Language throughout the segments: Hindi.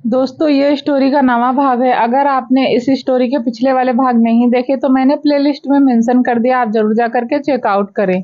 दोस्तों, ये स्टोरी का नवा भाग है। अगर आपने इस स्टोरी के पिछले वाले भाग नहीं देखे तो मैंने प्लेलिस्ट में मेंशन कर दिया, आप जरूर जा करके चेकआउट करें।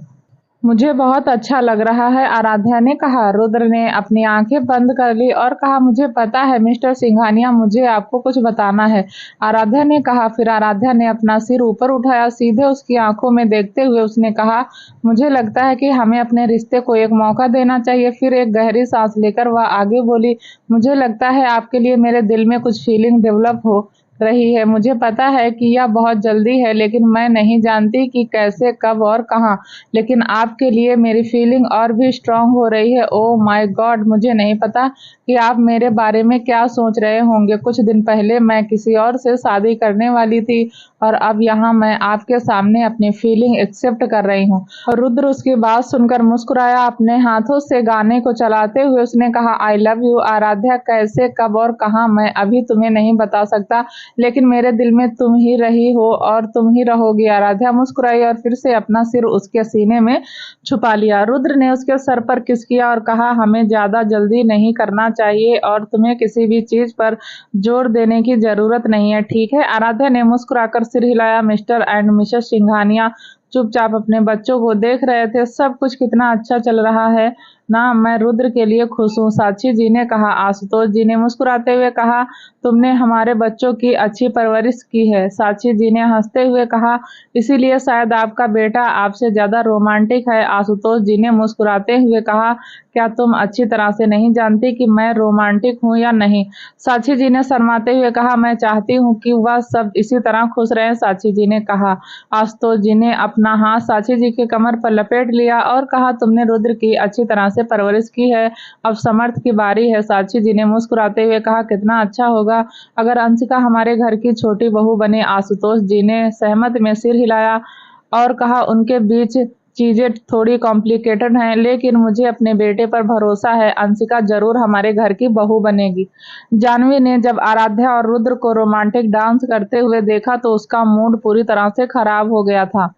मुझे बहुत अच्छा लग रहा है, आराध्या ने कहा। रुद्र ने अपनी आंखें बंद कर ली और कहा, मुझे पता है मिस्टर सिंघानिया, मुझे आपको कुछ बताना है। आराध्या ने कहा। फिर आराध्या ने अपना सिर ऊपर उठाया, सीधे उसकी आंखों में देखते हुए उसने कहा, मुझे लगता है कि हमें अपने रिश्ते को एक मौका देना चाहिए। फिर एक गहरी सांस लेकर वह आगे बोली, मुझे लगता है आपके लिए मेरे दिल में कुछ फीलिंग डेवलप हो रही है। मुझे पता है कि यह बहुत जल्दी है, लेकिन मैं नहीं जानती कि कैसे, कब और कहाँ। लेकिन आपके लिए मेरी फीलिंग और भी स्ट्रांग हो रही है। ओह माय गॉड, मुझे नहीं पता कि आप मेरे बारे में क्या सोच रहे होंगे। कुछ दिन पहले मैं किसी और से शादी करने वाली थी और अब यहाँ मैं आपके सामने अपनी फीलिंग एक्सेप्ट कर रही हूँ। और रुद्र उसकी बात सुनकर मुस्कुराया। अपने हाथों से गाने को चलाते हुए उसने कहा, आई लव यू आराध्या। कैसे, कब और कहाँ मैं अभी तुम्हें नहीं बता सकता, लेकिन मेरे दिल में तुम ही रही हो और तुम ही रहोगी। आराध्या मुस्कुराई और फिर से अपना सिर उसके सीने में छुपा लिया। रुद्र ने उसके सर पर किस किया और कहा, हमें ज्यादा जल्दी नहीं करना चाहिए और तुम्हें किसी भी चीज पर जोर देने की जरूरत नहीं है, ठीक है। आराध्या ने मुस्कुराकर सिर हिलाया। मिस्टर एंड मिसेस सिंघानिया चुपचाप अपने बच्चों को देख रहे थे। सब कुछ कितना अच्छा चल रहा है ना, मैं रुद्र के लिए खुश हूँ, साक्षी जी ने कहा। आशुतोष जी ने मुस्कुराते हुए कहा, तुमने हमारे बच्चों की अच्छी परवरिश की है। साक्षी जी ने हंसते हुए कहा, इसीलिए शायद आपका बेटा आपसे ज्यादा रोमांटिक है। आशुतोष जी ने मुस्कुराते हुए कहा, क्या तुम अच्छी तरह से नहीं जानती कि मैं रोमांटिक हूँ या नहीं। साक्षी जी ने शर्माते हुए कहा, मैं चाहती हूँ कि वह सब इसी तरह खुश रहें। साक्षी जी ने कहा। आशुतोष जी ने अपना हाथ साक्षी जी के कमर पर लपेट लिया और कहा, तुमने रुद्र की अच्छी तरह से परवरिश की है, अब समर्थ की बारी है। साक्षी जी ने मुस्कुराते हुए कहा, कितना अच्छा होगा अगर अंशिका हमारे घर की छोटी बहू बने। आशुतोष जी ने सहमत में सिर हिलाया और कहा, उनके बीच चीजें थोड़ी कॉम्प्लिकेटेड हैं, लेकिन मुझे अपने बेटे पर भरोसा है, अंशिका जरूर हमारे घर की बहू बनेगी। जानवी ने जब आराध्या और रुद्र को रोमांटिक डांस करते हुए देखा तो उसका मूड पूरी तरह से खराब हो गया था।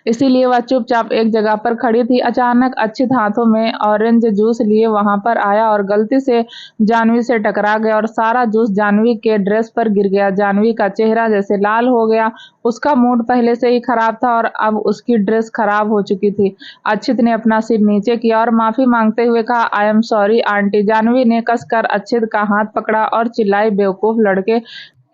इसीलिए वह चुपचाप एक जगह पर खड़ी थी। अचानक अक्षित हाथों में ऑरेंज जूस लिए वहां पर आया और गलती से जानवी से टकरा गया और सारा जूस जानवी के ड्रेस पर गिर गया। जानवी का चेहरा जैसे लाल हो गया। उसका मूड पहले से ही खराब था और अब उसकी ड्रेस खराब हो चुकी थी। अक्षित ने अपना सिर नीचे किया और माफी मांगते हुए कहा, I am sorry aunty. Janhvi ने कसकर अक्षित का हाथ पकड़ा और चिल्लाई, बेवकूफ लड़के,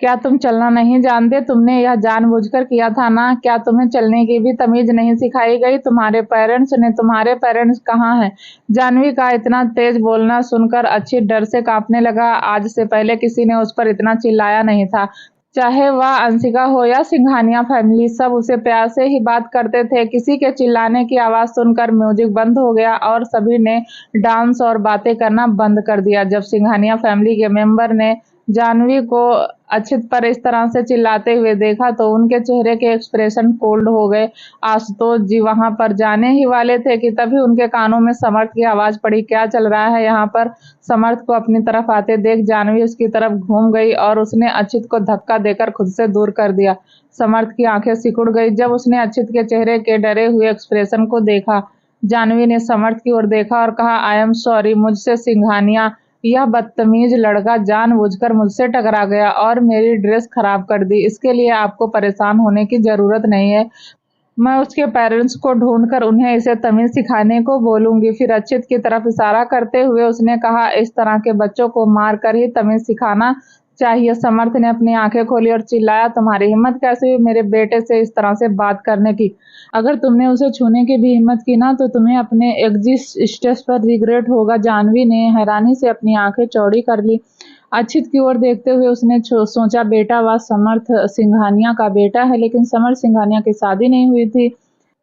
क्या तुम चलना नहीं जानते? तुमने यह जानबूझकर किया था ना? क्या तुम्हें चलने की भी तमीज नहीं सिखाई गई तुम्हारे पेरेंट्स कहाँ हैं? जानवी का इतना तेज बोलना सुनकर अच्छी डर से कांपने लगा। आज से पहले किसी ने उस पर इतना चिल्लाया नहीं था। चाहे वह अंशिका हो या सिंघानिया फैमिली, सब उसे प्यार से ही बात करते थे। किसी के चिल्लाने की आवाज सुनकर म्यूजिक बंद हो गया और सभी ने डांस और बातें करना बंद कर दिया। जब सिंघानिया फैमिली के मेंबर ने जानवी को अक्षित पर इस तरह से चिल्लाते हुए देखा तो उनके चेहरे के एक्सप्रेशन कोल्ड हो गए। आशुतोष जी वहां पर जाने ही वाले थे कि तभी उनके कानों में समर्थ की आवाज पड़ी, क्या चल रहा है यहाँ पर? समर्थ को अपनी तरफ आते देख जानवी उसकी तरफ घूम गई और उसने अक्षित को धक्का देकर खुद से दूर कर दिया। समर्थ की आंखें सिकुड़ गई जब उसने अक्षित के चेहरे के डरे हुए एक्सप्रेशन को देखा। जानवी ने समर्थ की ओर देखा और कहा, आई एम सॉरी, मुझसे सिंघानिया, यह बदतमीज लड़का जानबूझकर मुझसे टकरा गया और मेरी ड्रेस खराब कर दी। इसके लिए आपको परेशान होने की जरूरत नहीं है। मैं उसके पेरेंट्स को ढूंढकर उन्हें इसे तमीज सिखाने को बोलूंगी। फिर अक्षित की तरफ इशारा करते हुए उसने कहा, इस तरह के बच्चों को मार कर ही तमीज सिखाना चाहिए। समर्थ ने अपनी आंखें खोली और चिल्लाया, तुम्हारी हिम्मत कैसे हुई मेरे बेटे से इस तरह से बात करने की? अगर तुमने उसे छूने की भी हिम्मत की ना तो तुम्हें अपने एग्जिट स्टेज पर रिग्रेट होगा। जानवी ने हैरानी से अपनी आंखें चौड़ी कर ली। अक्षित की ओर देखते हुए उसने सोचा, बेटा वह समर्थ सिंघानिया का बेटा है, लेकिन समर्थ सिंघानिया की शादी नहीं हुई थी,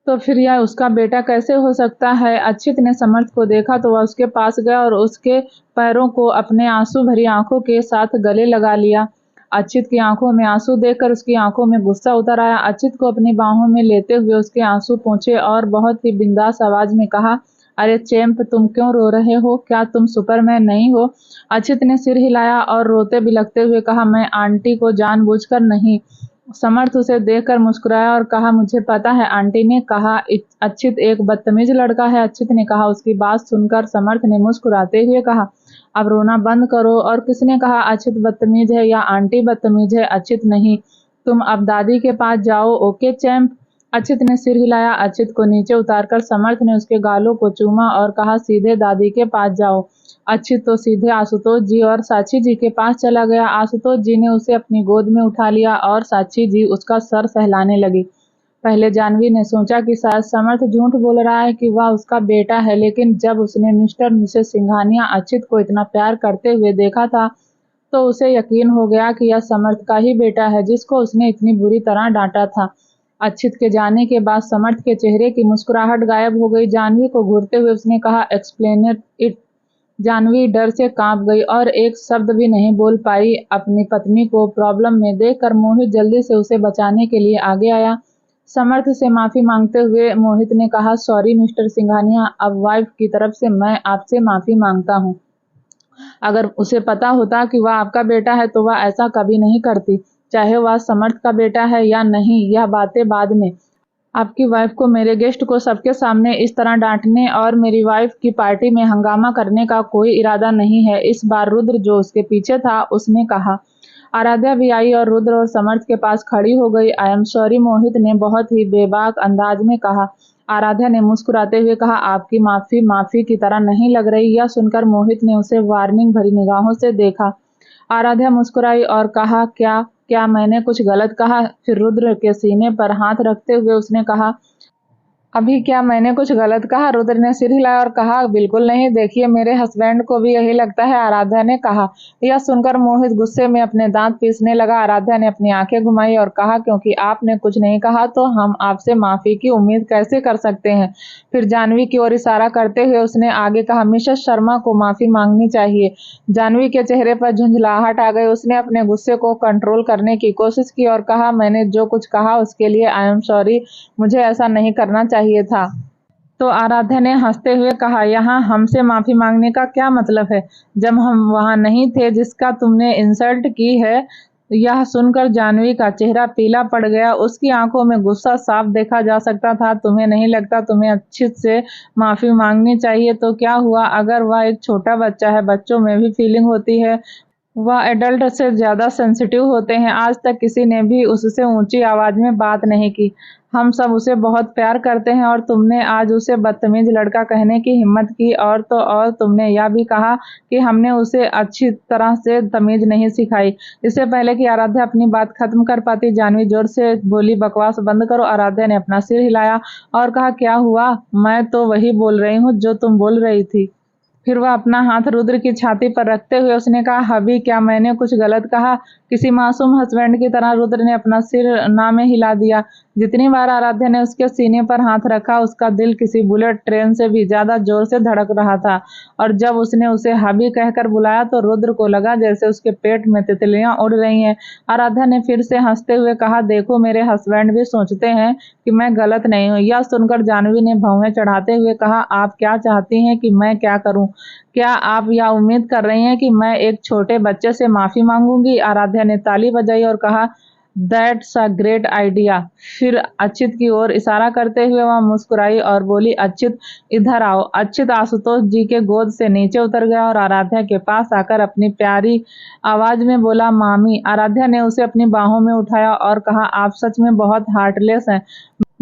तो फिर यह उसका बेटा कैसे हो सकता है? अक्षित ने समर्थ को देखा तो वह उसके पास गया और उसके पैरों को अपने आंसू भरी आंखों के साथ गले लगा लिया। अक्षित की आंखों में आंसू देखकर उसकी आंखों में गुस्सा उतर आया। अक्षित को अपनी बाहों में लेते हुए उसके आंसू पोंछे और बहुत ही बिंदास आवाज में कहा, अरे चैंप, तुम क्यों रो रहे हो? क्या तुम सुपरमैन नहीं हो? अक्षित ने सिर हिलाया और रोते बिलखते हुए कहा, मैं आंटी को जानबूझकर नहीं, समर्थ उसे देखकर मुस्कुराया और कहा, मुझे पता है। आंटी ने कहा, अच्छित एक बदतमीज लड़का है। अच्छित ने कहा। उसकी बात सुनकर समर्थ ने मुस्कुराते हुए कहा, अब रोना बंद करो। और किसने कहा अच्छित बदतमीज है या आंटी बदतमीज है? अच्छित नहीं, तुम अब दादी के पास जाओ। Okay champ. अच्छित ने सिर हिलाया। अच्छित को नीचे उतारकर समर्थ ने उसके गालों को चूमा और कहा, सीधे दादी के पास जाओ। अच्छित तो सीधे आशुतोष जी और साक्षी जी के पास चला गया। आशुतोष जी ने उसे अपनी गोद में उठा लिया और साक्षी जी उसका सर सहलाने लगी। पहले जानवी ने सोचा कि शायद समर्थ झूठ बोल रहा है कि वह उसका बेटा है, लेकिन जब उसने मिस्टर मिसेस सिंघानिया अच्छित को इतना प्यार करते हुए देखा था, तो उसे यकीन हो गया कि यह समर्थ का ही बेटा है, जिसको उसने इतनी बुरी तरह डांटा था। अच्छित के जाने के बाद समर्थ के चेहरे की मुस्कुराहट गायब हो गई। जानवी को घूरते हुए उसने कहा, एक्सप्लेन इट। जानवी डर से कांप गई और एक शब्द भी नहीं बोल पाई। अपनी पत्नी को प्रॉब्लम में देखकर मोहित जल्दी से उसे बचाने के लिए आगे आया। समर्थ से माफी मांगते हुए मोहित ने कहा, सॉरी मिस्टर सिंघानिया, अब वाइफ की तरफ से मैं आपसे माफी मांगता हूँ। अगर उसे पता होता कि वह आपका बेटा है तो वह ऐसा कभी नहीं करती। चाहे वह समर्थ का बेटा है या नहीं, यह बातें बाद में। आपकी वाइफ को मेरे गेस्ट को सबके सामने इस तरह डांटने और मेरी वाइफ की पार्टी में हंगामा करने का कोई इरादा नहीं है। इस बार रुद्र, जो उसके पीछे था, उसने कहा। आराध्या भी आई और रुद्र और समर्थ के पास खड़ी हो गई। आई एम सॉरी, मोहित ने बहुत ही बेबाक अंदाज में कहा। आराध्या ने मुस्कुराते हुए कहा, आपकी माफी माफी की तरह नहीं लग रही। यह सुनकर मोहित ने उसे वार्निंग भरी निगाहों से देखा। आराध्या मुस्कुराई और कहा, क्या क्या मैंने कुछ गलत कहा? फिर रुद्र के सीने पर हाथ रखते हुए उसने कहा, अभी क्या मैंने कुछ गलत कहा? रुद्र ने सिर हिलाया और कहा, बिल्कुल नहीं, देखिए मेरे हस्बैंड को भी यही लगता है, आराध्या ने कहा। यह सुनकर मोहित गुस्से में अपने दांत पीसने लगा। आराध्या ने अपनी आंखें घुमाई और कहा, क्योंकि आपने कुछ नहीं कहा तो हम आपसे माफी की उम्मीद कैसे कर सकते हैं? फिर जानवी की ओर इशारा करते हुए उसने आगे कहा, मिसेस शर्मा को माफी मांगनी चाहिए। जानवी के चेहरे पर झुंझलाहट आ गई। उसने अपने गुस्से को कंट्रोल करने की कोशिश की और कहा, मैंने जो कुछ कहा उसके लिए आई एम सॉरी, मुझे ऐसा नहीं करना चाहिए था। तो आराध्या ने हंसते हुए कहा, यहाँ हमसे माफी मांगने का क्या मतलब है, जब हम वहां नहीं थे जिसका तुमने इंसल्ट की है? यह सुनकर जानवी का चेहरा पीला पड़ गया। उसकी आंखों में गुस्सा साफ देखा जा सकता था। तुम्हें नहीं लगता तुम्हें अच्छे से माफी मांगनी चाहिए? तो क्या हुआ अगर वह एक छोटा बच्चा है? बच्चों में भी फीलिंग होती है, वह एडल्ट से ज़्यादा सेंसिटिव होते हैं। आज तक किसी ने भी उससे ऊंची आवाज में बात नहीं की। हम सब उसे बहुत प्यार करते हैं और तुमने आज उसे बदतमीज लड़का कहने की हिम्मत की। और तो और तुमने यह भी कहा कि हमने उसे अच्छी तरह से तमीज नहीं सिखाई। इससे पहले कि आराध्या अपनी बात खत्म कर पाती, जानवी जोर से बोली, बकवास बंद करो। आराध्या ने अपना सिर हिलाया और कहा, क्या हुआ? मैं तो वही बोल रही हूँ जो तुम बोल रही थी। फिर वह अपना हाथ रुद्र की छाती पर रखते हुए उसने कहा, हबी, क्या मैंने कुछ गलत कहा? किसी मासूम हस्बैंड की तरह रुद्र ने अपना सिर ना में हिला दिया। जितनी बार आराध्या ने उसके सीने पर हाथ रखा, उसका दिल किसी बुलेट ट्रेन से भी ज्यादा जोर से धड़क रहा था। और जब उसने उसे हबी कहकर बुलाया तो रुद्र को लगा जैसे उसके पेट में तितलियां उड़ रही हैं। आराध्या ने फिर से हंसते हुए कहा, देखो मेरे हस्बैंड भी सोचते हैं कि मैं गलत नहीं हूँ। यह सुनकर जानवी ने भौहें चढ़ाते हुए कहा, आप क्या चाहती हैं कि मैं क्या करूं? क्या आप यह उम्मीद कर रही हैं कि मैं एक छोटे बच्चे से माफी मांगूंगी? आराध्या ने ताली बजाई और कहा, दैट्स अ ग्रेट आइडिया। फिर अच्छित की ओर इशारा करते हुए वह मुस्कुराई और बोली, अच्छित इधर आओ। अच्छित आशुतोष जी के गोद से नीचे उतर गया और आराध्या के पास आकर अपनी प्यारी आवाज में बोला, मामी। आराध्या ने उसे अपनी बाहों में उठाया और कहा, आप सच में बहुत हार्टलेस हैं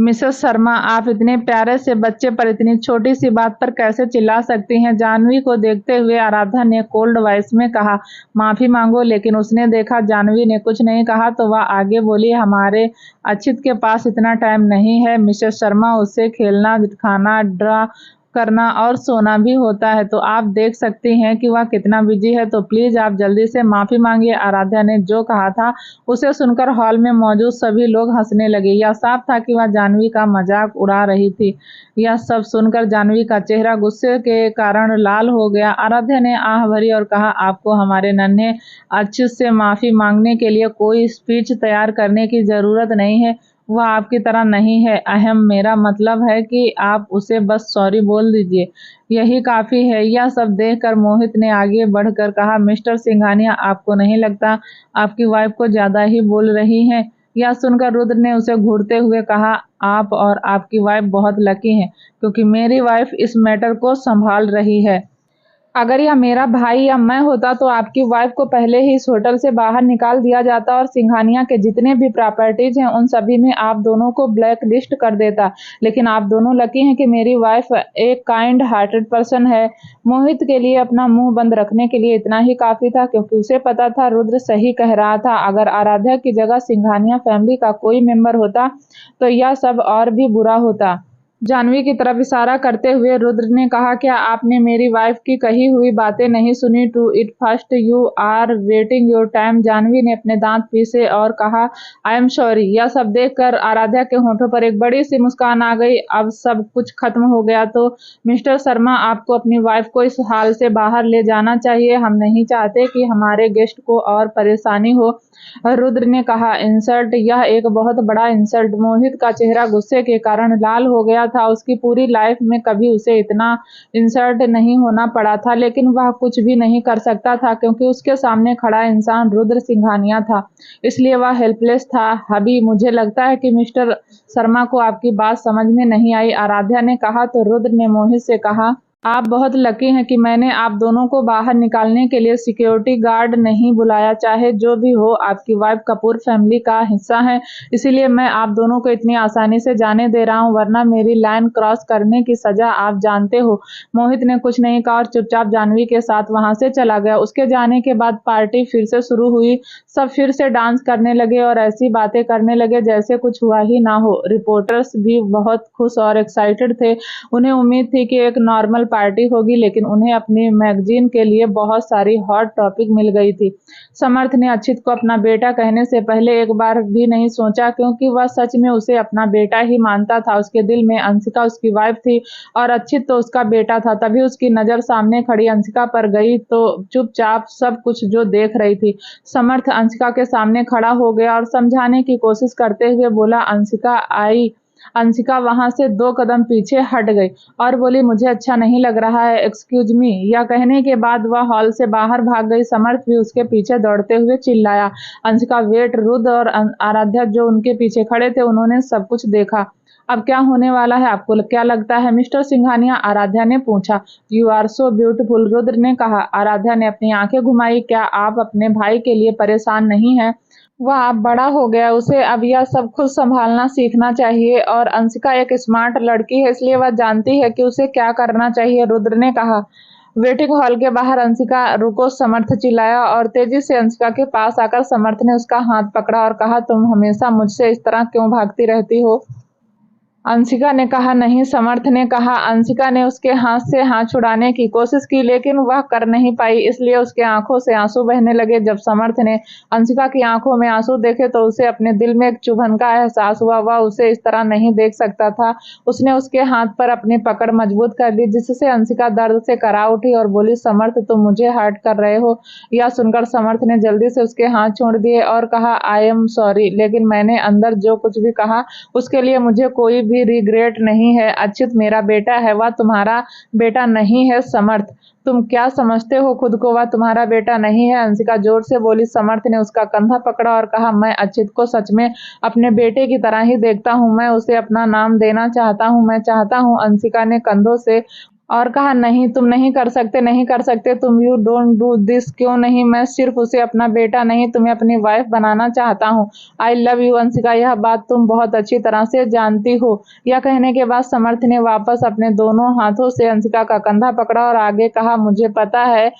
मिसेस शर्मा, आप इतने प्यारे से बच्चे पर इतनी छोटी सी बात पर कैसे चिल्ला सकती हैं? जानवी को देखते हुए आराध्या ने कोल्ड वॉइस में कहा, माफी मांगो। लेकिन उसने देखा जानवी ने कुछ नहीं कहा तो वह आगे बोली, हमारे अच्छित के पास इतना टाइम नहीं है मिसेस शर्मा, उससे खेलना, खाना, ड्रा करना और सोना भी होता है, तो आप देख सकती हैं कि वह कितना बिजी है। तो प्लीज आप जल्दी से माफी मांगिए। आराध्या ने जो कहा था उसे सुनकर हॉल में मौजूद सभी लोग हंसने लगे। यह साफ था कि वह जानवी का मजाक उड़ा रही थी। यह सब सुनकर जानवी का चेहरा गुस्से के कारण लाल हो गया। आराध्या ने आह भरी और कहा, आपको हमारे नन्हे अच्छे से माफी मांगने के लिए कोई स्पीच तैयार करने की जरूरत नहीं है। वह आपकी तरह नहीं है अहम, मेरा मतलब है कि आप उसे बस सॉरी बोल दीजिए, यही काफी है। यह सब देखकर मोहित ने आगे बढ़कर कहा, मिस्टर सिंघानिया, आपको नहीं लगता आपकी वाइफ को ज्यादा ही बोल रही हैं? यह सुनकर रुद्र ने उसे घूरते हुए कहा, आप और आपकी वाइफ बहुत लकी हैं, क्योंकि मेरी वाइफ इस मैटर को संभाल रही है। अगर यह मेरा भाई या मैं होता तो आपकी वाइफ को पहले ही इस होटल से बाहर निकाल दिया जाता और सिंघानिया के जितने भी प्रॉपर्टीज हैं उन सभी में आप दोनों को ब्लैक लिस्ट कर देता। लेकिन आप दोनों लकी हैं कि मेरी वाइफ एक काइंड हार्टेड पर्सन है। मोहित के लिए अपना मुंह बंद रखने के लिए इतना ही काफी था, क्योंकि उसे पता था रुद्र सही कह रहा था। अगर आराध्या की जगह सिंघानिया फैमिली का कोई मेंबर होता तो यह सब और भी बुरा होता। जानवी की तरफ इशारा करते हुए रुद्र ने कहा, क्या आपने मेरी वाइफ की कही हुई बातें नहीं सुनी? To it first you are waiting your time. Janhvi ने अपने दांत पीसे और कहा, आई एम सॉरी। यह सब देखकर आराध्या के होठों पर एक बड़ी सी मुस्कान आ गई। अब सब कुछ खत्म हो गया तो मिस्टर शर्मा, आपको अपनी वाइफ को इस हाल से बाहर ले जाना चाहिए। हम नहीं चाहते कि हमारे गेस्ट को और परेशानी हो। रुद्र ने कहा, इंसल्ट? यह एक बहुत बड़ा इंसल्ट। मोहित का चेहरा गुस्से के कारण लाल हो गया था। उसकी पूरी लाइफ में कभी उसे इतना इंसल्ट नहीं होना पड़ा था, लेकिन वह कुछ भी नहीं कर सकता था क्योंकि उसके सामने खड़ा इंसान रुद्र सिंघानिया था। इसलिए वह हेल्पलेस था। हबी, मुझे लगता है कि मिस्टर शर्मा को आपकी बात समझ में नहीं आई, आराध्या ने कहा। तो रुद्र ने मोहित से कहा, आप बहुत लकी हैं कि मैंने आप दोनों को बाहर निकालने के लिए सिक्योरिटी गार्ड नहीं बुलाया। चाहे जो भी हो, आपकी वाइफ कपूर फैमिली का हिस्सा है, इसीलिए मैं आप दोनों को इतनी आसानी से जाने दे रहा हूं, वरना मेरी लाइन क्रॉस करने की सजा आप जानते हो। मोहित ने कुछ नहीं कहा और चुपचाप जानवी के साथ वहां से चला गया। उसके जाने के बाद पार्टी फिर से शुरू हुई। सब फिर से डांस करने लगे और ऐसी बातें करने लगे जैसे कुछ हुआ ही ना हो। रिपोर्टर्स भी बहुत खुश और एक्साइटेड थे। उन्हें उम्मीद थी कि एक नॉर्मल पार्टी होगी, लेकिन उन्हें अपनी मैगजीन के लिए बहुत सारी हॉट टॉपिक मिल गई थी। समर्थ ने अक्षित को अपना बेटा कहने से पहले एक बार भी नहीं सोचा, क्योंकि वह सच में उसे अपना बेटा ही मानता था। उसके दिल में अंशिका उसकी वाइफ थी और अक्षित तो उसका बेटा था। तभी उसकी नजर सामने खड़ी अंशिका पर गई तो चुपचाप सब कुछ जो देख रही थी। समर्थ अंशिका के सामने खड़ा हो गया और समझाने की कोशिश करते हुए बोला, अंशिका आई। अंशिका वहां से 2 कदम पीछे हट गई और बोली, मुझे अच्छा नहीं लग रहा है, एक्सक्यूज मी। यह कहने के बाद वह हॉल से बाहर भाग गई। समर्थ भी उसके पीछे दौड़ते हुए चिल्लाया, अंशिका वेट। रुद्र और आराध्या जो उनके पीछे खड़े थे, उन्होंने सब कुछ देखा। अब क्या होने वाला है, आपको क्या लगता है मिस्टर सिंघानिया? आराध्या ने पूछा। You are so beautiful, Rudra ने कहा। आराध्या ने अपनी आंखें घुमाई। क्या आप अपने भाई के लिए परेशान नहीं हैं? वह अब बड़ा हो गया, उसे अब यह सब खुद संभालना सीखना चाहिए। और अंशिका एक स्मार्ट लड़की है, इसलिए वह जानती है कि उसे क्या करना चाहिए, रुद्र ने कहा। वेटिंग हॉल के बाहर अंशिका, रुको, समर्थ चिल्लाया और तेजी से अंशिका के पास आकर समर्थ ने उसका हाथ पकड़ा और कहा, तुम हमेशा मुझसे इस तरह क्यों भागती रहती हो? अंशिका ने कहा, नहीं। समर्थ ने कहा। अंशिका ने उसके हाथ से हाथ छुड़ाने की कोशिश की, लेकिन वह कर नहीं पाई, इसलिए उसके आंखों से आंसू बहने लगे। जब समर्थ ने अंशिका की आंखों में आंसू देखे तो उसे अपने दिल में एक चुभन का एहसास हुआ। वह उसे इस तरह नहीं देख सकता था। उसने उसके हाथ पर अपनी पकड़ मजबूत कर ली, जिससे अंशिका दर्द से करा उठी और बोली, समर्थ, तुम मुझे हर्ट कर रहे हो। यह सुनकर समर्थ ने जल्दी से उसके हाथ छोड़ दिए और कहा, आई एम सॉरी, लेकिन मैंने अंदर जो कुछ भी कहा उसके लिए मुझे कोई भी रिग्रेट नहीं है। अच्युत मेरा बेटा है, वह तुम्हारा बेटा नहीं है। समर्थ, तुम क्या समझते हो खुद को? वह तुम्हारा बेटा नहीं है, अंशिका जोर से बोली। समर्थ ने उसका कंधा पकड़ा और कहा, मैं अच्युत को सच में अपने बेटे की तरह ही देखता हूँ। मैं उसे अपना नाम देना चाहता हूँ। मैं चाहता हूँ। अंशिका ने कंधों से और कहा, नहीं, तुम नहीं कर सकते, नहीं कर सकते तुम। You don't do this. क्यों नहीं? मैं सिर्फ उसे अपना बेटा नहीं, तुम्हें अपनी वाइफ बनाना चाहता हूँ। आई लव यू अंशिका, यह बात तुम बहुत अच्छी तरह से जानती हो। यह कहने के बाद समर्थ ने वापस अपने दोनों हाथों से अंशिका का कंधा पकड़ा और आगे कहा, मुझे पता है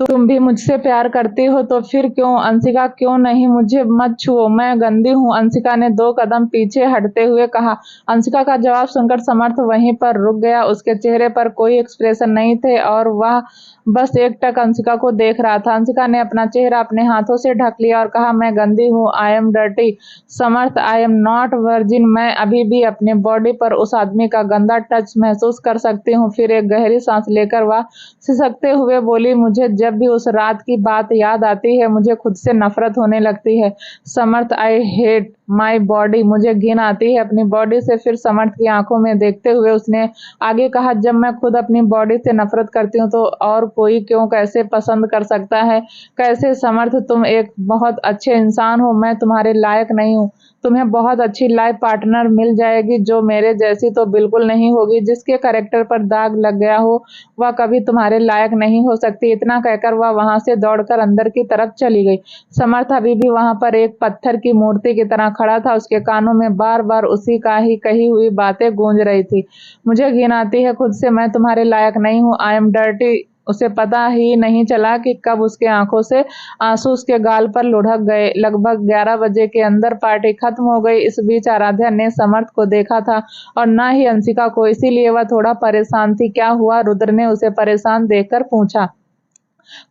तुम भी मुझसे प्यार करती हो, तो फिर क्यों? अंशिका, क्यों नहीं? मुझे मत छुओ, मैं गंदी हूँ, अंशिका ने 2 कदम पीछे हटते हुए कहा। अंशिका का जवाब सुनकर समर्थ वहीं पर रुक गया। उसके चेहरे पर कोई एक्सप्रेशन नहीं थे और वह बस एकटक अंशिका को देख रहा था। अंशिका ने अपना चेहरा अपने हाथों से ढक लिया और कहा, मैं गंदी हूँ, I am dirty. Samarth, I am not virgin. मैं अभी भी अपने बॉडी पर उस आदमी का गंदा टच महसूस कर सकती हूँ। फिर एक गहरी सांस लेकर वह सिसकते हुए बोली, मुझे जब भी उस रात की बात याद आती है, मुझे खुद से नफरत होने लगती है। समर्थ, आई हेट माई बॉडी, मुझे घिन आती है अपनी बॉडी से। फिर समर्थ की आंखों में देखते हुए उसने आगे कहा, जब मैं खुद अपनी बॉडी से नफरत करती हूँ तो और कोई क्यों कैसे पसंद कर सकता है? कैसे समर्थ, तुम एक बहुत अच्छे इंसान हो, मैं तुम्हारे लायक नहीं हूँ। तुम्हें बहुत अच्छी लाइफ पार्टनर मिल जाएगी जो मेरे जैसी तो बिल्कुल नहीं होगी। जिसके कैरेक्टर पर दाग लग गया हो वह कभी तुम्हारे लायक नहीं हो सकती। इतना कहकर वह वहां से दौड़कर अंदर की तरफ चली गई। समर्थ अभी भी वहां पर एक पत्थर की मूर्ति की तरह खड़ा था। उसके कानों में बार बार उसी का ही कही हुई बातें गूंज रही थी। मुझे घिन आती है खुद से, मैं तुम्हारे लायक नहीं हूँ, आई एम डर्टी। उसे पता ही नहीं चला कि कब उसके आंखों से आंसू उसके गाल पर लुढ़क गए। लगभग 11 बजे के अंदर पार्टी खत्म हो गई। इस बीच आराध्या ने समर्थ को देखा था और ना ही अंशिका को, इसीलिए वह थोड़ा परेशान थी। क्या हुआ? रुद्र ने उसे परेशान देखकर पूछा।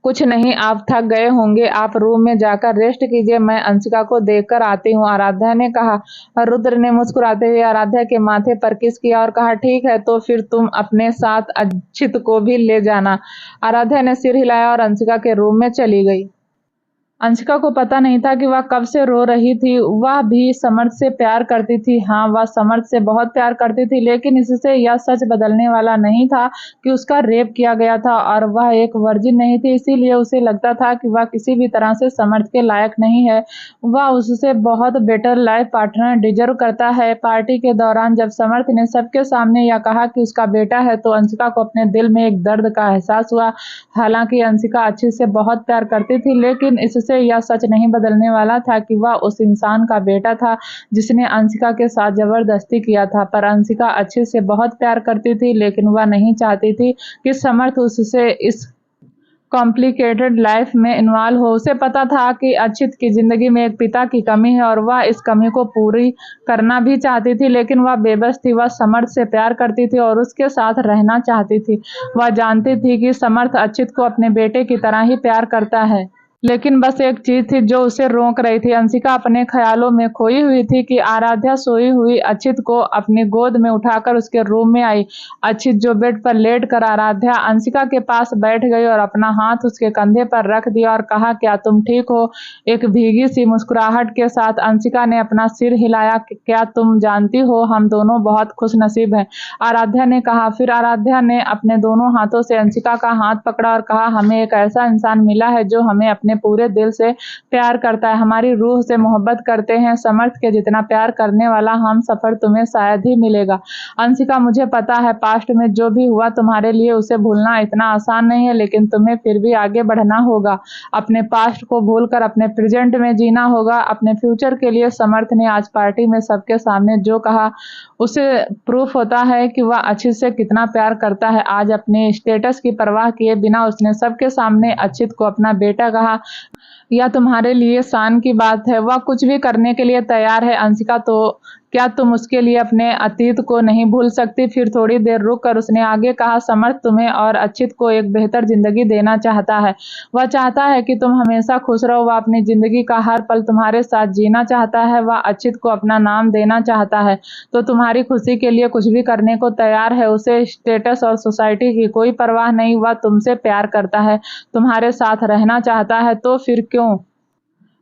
कुछ नहीं, आप थक गए होंगे, आप रूम में जाकर रेस्ट कीजिए, मैं अंशिका को देखकर आती हूँ, आराध्या ने कहा। रुद्र ने मुस्कुराते हुए आराध्या के माथे पर किस किया और कहा, ठीक है, तो फिर तुम अपने साथ अक्षित को भी ले जाना। आराध्या ने सिर हिलाया और अंशिका के रूम में चली गई। अंशिका को पता नहीं था कि वह कब से रो रही थी। वह भी समर्थ से प्यार करती थी। हाँ, वह समर्थ से बहुत प्यार करती थी, लेकिन इससे यह सच बदलने वाला नहीं था कि उसका रेप किया गया था और वह एक वर्जिन नहीं थी। इसीलिए उसे लगता था कि वह किसी भी तरह से समर्थ के लायक नहीं है। वह उससे बहुत बेटर लाइफ पार्टनर डिजर्व करता है। पार्टी के दौरान जब समर्थ ने सबके सामने यह कहा कि उसका बेटा है तो अंशिका को अपने दिल में एक दर्द का एहसास हुआ। हालांकि अंशिका अच्छी से बहुत प्यार करती थी, लेकिन इससे यह सच नहीं बदलने वाला था कि वह उस इंसान का बेटा था जिसने अंशिका के साथ जबरदस्ती किया था। पर अंशिका अच्छी से बहुत प्यार करती थी, लेकिन वह नहीं चाहती थी कि समर्थ उससे इस कॉम्प्लिकेटेड लाइफ में इन्वॉल्व हो। उसे पता था कि अक्षित की जिंदगी में एक पिता की कमी है और वह इस कमी को पूरी करना भी चाहती थी, लेकिन वह बेबस थी। वह समर्थ से प्यार करती थी और उसके साथ रहना चाहती थी। वह जानती थी कि समर्थ अक्षित को अपने बेटे की तरह ही प्यार करता है, लेकिन बस एक चीज थी जो उसे रोक रही थी। अंशिका अपने ख्यालों में खोई हुई थी कि आराध्या सोई हुई अक्षित को अपनी गोद में उठाकर उसके रूम में आई। अक्षित जो बेड पर लेट कर आराध्या अंशिका के पास बैठ गई और अपना हाथ उसके कंधे पर रख दिया और कहा, क्या तुम ठीक हो? एक भीगी सी मुस्कुराहट के साथ अंशिका ने अपना सिर हिलाया। क्या तुम जानती हो, हम दोनों बहुत खुशनसीब हैं, आराध्या ने कहा। फिर आराध्या ने अपने दोनों हाथों से अंशिका का हाथ पकड़ा और कहा, हमें एक ऐसा इंसान मिला है जो हमें अपने पूरे दिल से प्यार करता है, हमारी रूह से मोहब्बत करते हैं। समर्थ के जितना प्यार करने वाला हम सफर तुम्हें शायद ही मिलेगा। अंशिका, मुझे पता है पास्ट में जो भी हुआ तुम्हारे लिए उसे भूलना इतना आसान नहीं है, लेकिन तुम्हें फिर भी आगे बढ़ना होगा। अपने पास्ट को भूलकर अपने प्रेजेंट में जीना होगा, अपने फ्यूचर के लिए। समर्थ ने आज पार्टी में सबके सामने जो कहा उसे प्रूफ होता है कि वह अक्षित से कितना प्यार करता है। आज अपने स्टेटस की परवाह किए बिना उसने सबके सामने अक्षित को अपना बेटा कहा। यह तुम्हारे लिए शान की बात है। वह कुछ भी करने के लिए तैयार है। अंशिका, तो क्या तुम उसके लिए अपने अतीत को नहीं भूल सकती? फिर थोड़ी देर रुक कर उसने आगे कहा, समर्थ तुम्हें और अक्षित को एक बेहतर जिंदगी देना चाहता है। वह चाहता है कि तुम हमेशा खुश रहो। वह अपनी जिंदगी का हर पल तुम्हारे साथ जीना चाहता है। वह अक्षित को अपना नाम देना चाहता है, तो तुम्हारी खुशी के लिए कुछ भी करने को तैयार है। उसे स्टेटस और सोसाइटी की कोई परवाह नहीं। वह तुमसे प्यार करता है, तुम्हारे साथ रहना चाहता है। तो फिर क्यों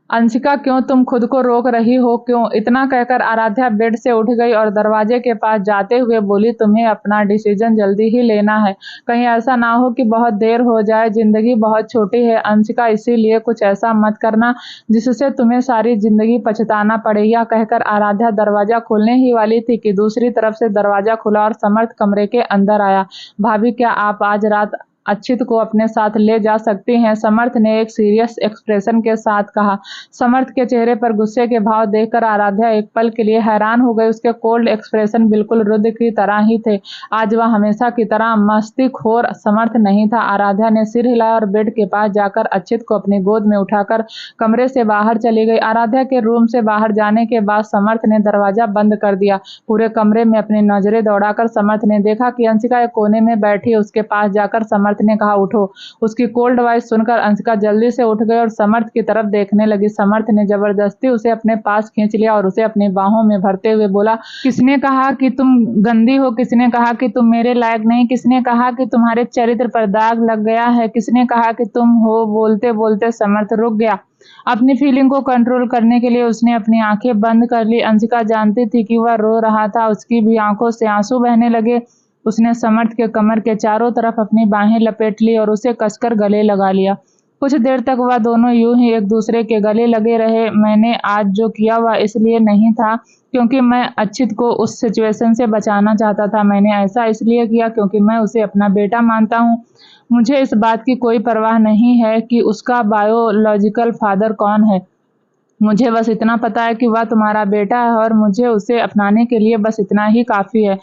अंशिका, क्यों तुम खुद को रोक रही हो? क्यों? इतना कहकर आराध्या बेड से उठ गई और दरवाजे के पास जाते हुए बोली, तुम्हें अपना डिसीजन जल्दी ही लेना है, कहीं ऐसा ना हो कि बहुत देर हो जाए। जिंदगी बहुत छोटी है अंशिका, इसीलिए कुछ ऐसा मत करना जिससे तुम्हें सारी जिंदगी पछताना पड़े। यह कहकर आराध्या दरवाजा खोलने ही वाली थी कि दूसरी तरफ से दरवाजा खुला और समर्थ कमरे के अंदर आया। भाभी, क्या आप आज रात अक्षित को अपने साथ ले जा सकती हैं? समर्थ ने एक सीरियस एक्सप्रेशन के साथ कहा। समर्थ के चेहरे पर गुस्से के भाव देखकर आराध्या एक पल के लिए हैरान हो गई। उसके कोल्ड एक्सप्रेशन बिल्कुल रुद्र की तरह ही थे। आज वह हमेशा की तरह मस्तीखोर समर्थ नहीं था। आराध्या ने सिर हिलाया और बेड के पास जाकर अक्षित को अपनी गोद में उठाकर कमरे से बाहर चली गई। आराध्या के रूम से बाहर जाने के बाद समर्थ ने दरवाजा बंद कर दिया। पूरे कमरे में अपनी नजरें दौड़ाकर समर्थ ने देखा कि अंशिका एक कोने में बैठी है। उसके पास जाकर समर्थ समर्थ ने कहा, उठो। उसकी कोल्ड वॉइस सुनकर अंशिका जल्दी से उठ गई और समर्थ की तरफ देखने लगी। समर्थ ने जबरदस्ती उसे अपने पास खींच लिया और उसे अपनी बाहों में भरते हुए बोला, किसने कहा कि तुम गंदी हो? किसने कहा कि तुम मेरे लायक नहीं? किसने कहा कि तुम्हारे चरित्र पर दाग लग गया है? किसने कहा कि तुम हो? बोलते बोलते समर्थ रुक गया। अपनी फीलिंग को कंट्रोल करने के लिए उसने अपनी आंखें बंद कर ली। अंशिका जानती थी कि वह रो रहा था, उसकी भी आंखों से आंसू बहने लगे। उसने समर्थ के कमर के चारों तरफ अपनी बाहें लपेट ली और उसे कसकर गले लगा लिया। कुछ देर तक वह दोनों यूं ही एक दूसरे के गले लगे रहे। मैंने आज जो किया वह इसलिए नहीं था क्योंकि मैं अच्छित को उस सिचुएशन से बचाना चाहता था। मैंने ऐसा इसलिए किया क्योंकि मैं उसे अपना बेटा मानता हूँ। मुझे इस बात की कोई परवाह नहीं है कि उसका बायोलॉजिकल फादर कौन है। मुझे बस इतना पता है कि वह तुम्हारा बेटा है और मुझे उसे अपनाने के लिए बस इतना ही काफ़ी है।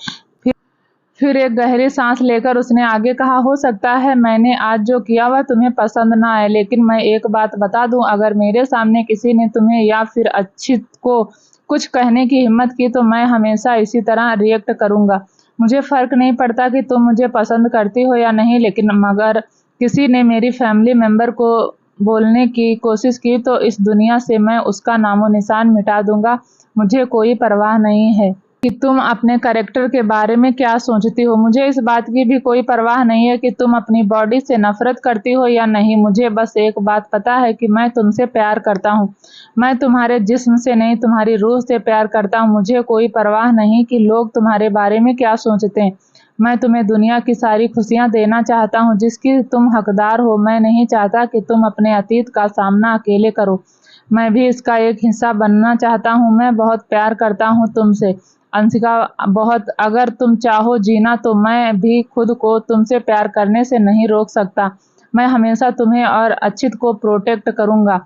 फिर एक गहरी सांस लेकर उसने आगे कहा, हो सकता है मैंने आज जो किया वह तुम्हें पसंद ना आए, लेकिन मैं एक बात बता दूं, अगर मेरे सामने किसी ने तुम्हें या फिर अच्छित को कुछ कहने की हिम्मत की तो मैं हमेशा इसी तरह रिएक्ट करूंगा। मुझे फर्क नहीं पड़ता कि तुम मुझे पसंद करती हो या नहीं, लेकिन मगर किसी ने मेरी फैमिली मेंबर को बोलने की कोशिश की तो इस दुनिया से मैं उसका नामो निशान मिटा दूंगा। मुझे कोई परवाह नहीं है कि तुम अपने कैरेक्टर के बारे में क्या सोचती हो। मुझे इस बात की भी कोई परवाह नहीं है कि तुम अपनी बॉडी से नफरत करती हो या नहीं। मुझे बस एक बात पता है कि मैं तुमसे प्यार करता हूँ। मैं तुम्हारे जिस्म से नहीं, तुम्हारी रूह से प्यार करता हूँ। मुझे कोई परवाह नहीं कि लोग तुम्हारे बारे में क्या सोचते हैं। मैं तुम्हें दुनिया की सारी खुशियाँ देना चाहता हूँ जिसकी तुम हकदार हो। मैं नहीं चाहता कि तुम अपने अतीत का सामना अकेले करो। मैं भी इसका एक हिस्सा बनना चाहता हूँ। मैं बहुत प्यार करता हूँ तुमसे अंशिका, बहुत। अगर तुम चाहो जीना तो मैं भी खुद को तुमसे प्यार करने से नहीं रोक सकता। मैं हमेशा तुम्हें और अच्छित को प्रोटेक्ट करूंगा,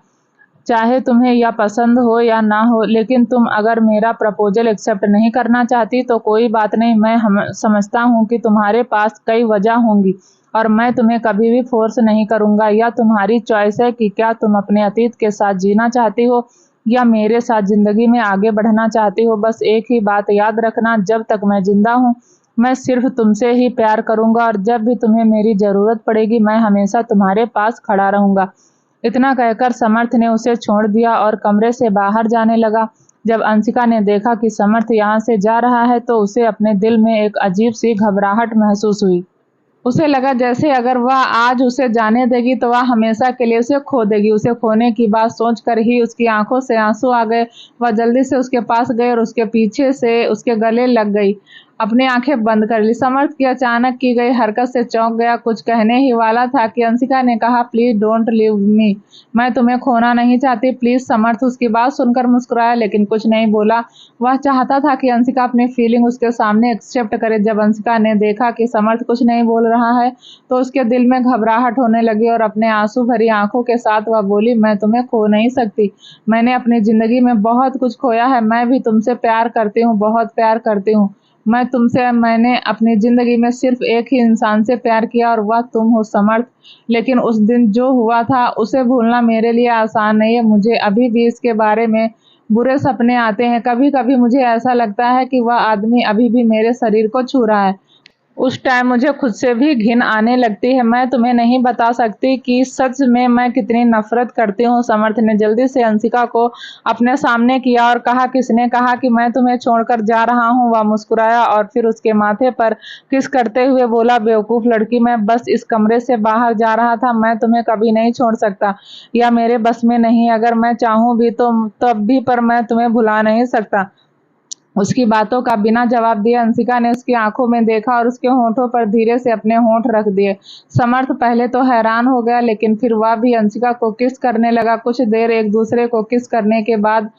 चाहे तुम्हें यह पसंद हो या ना हो। लेकिन तुम अगर मेरा प्रपोजल एक्सेप्ट नहीं करना चाहती तो कोई बात नहीं। मैं समझता हूँ कि तुम्हारे पास कई वजह होंगी और मैं तुम्हें कभी भी फोर्स नहीं करूंगा। यह तुम्हारी चॉइस है कि क्या तुम अपने अतीत के साथ जीना चाहती हो या मेरे साथ जिंदगी में आगे बढ़ना चाहती हो। बस एक ही बात याद रखना, जब तक मैं जिंदा हूँ मैं सिर्फ तुमसे ही प्यार करूंगा और जब भी तुम्हें मेरी जरूरत पड़ेगी मैं हमेशा तुम्हारे पास खड़ा रहूंगा। इतना कहकर समर्थ ने उसे छोड़ दिया और कमरे से बाहर जाने लगा। जब अंशिका ने देखा कि समर्थ यहाँ से जा रहा है तो उसे अपने दिल में एक अजीब सी घबराहट महसूस हुई। उसे लगा जैसे अगर वह आज उसे जाने देगी तो वह हमेशा के लिए उसे खो देगी। उसे खोने की बात सोचकर ही उसकी आंखों से आंसू आ गए। वह जल्दी से उसके पास गई और उसके पीछे से उसके गले लग गई। अपनी आंखें बंद कर ली। समर्थ की अचानक की गई हरकत से चौंक गया। कुछ कहने ही वाला था कि अंशिका ने कहा, प्लीज डोंट लीव मी, मैं तुम्हें खोना नहीं चाहती, प्लीज। समर्थ उसकी बात सुनकर मुस्कुराया लेकिन कुछ नहीं बोला। वह चाहता था कि अंशिका अपनी फीलिंग उसके सामने एक्सेप्ट करे। जब अंशिका ने देखा कि समर्थ कुछ नहीं बोल रहा है तो उसके दिल में घबराहट होने लगी और अपने आंसू भरी आंखों के साथ वह बोली, मैं तुम्हें खो नहीं सकती। मैंने अपनी जिंदगी में बहुत कुछ खोया है। मैं भी तुमसे प्यार करती हूँ, बहुत प्यार करती हूँ। मैंने अपनी जिंदगी में सिर्फ एक ही इंसान से प्यार किया और वह तुम हो, समर्थ। लेकिन उस दिन जो हुआ था उसे भूलना मेरे लिए आसान नहीं है। मुझे अभी भी इसके बारे में बुरे सपने आते हैं। कभी कभी मुझे ऐसा लगता है कि वह आदमी अभी भी मेरे शरीर को छू रहा है। उस टाइम मुझे खुद से भी घिन आने लगती है। मैं तुम्हें नहीं बता सकती कि सच में मैं कितनी नफरत करती हूँ। समर्थ ने जल्दी से अंशिका को अपने सामने किया और कहा, किसने कहा कि मैं तुम्हें छोड़कर जा रहा हूँ। वह मुस्कुराया और फिर उसके माथे पर किस करते हुए बोला, बेवकूफ लड़की, मैं बस इस कमरे से बाहर जा रहा था। मैं तुम्हें कभी नहीं छोड़ सकता, या मेरे बस में नहीं। अगर मैं चाहूँ भी तो तब भी, पर मैं तुम्हें भुला नहीं सकता। उसकी बातों का बिना जवाब दिए अंशिका ने उसकी आंखों में देखा और उसके होठों पर धीरे से अपने होंठ रख दिए। समर्थ पहले तो हैरान हो गया लेकिन फिर वह भी अंशिका को किस करने लगा। कुछ देर एक दूसरे को किस करने के बाद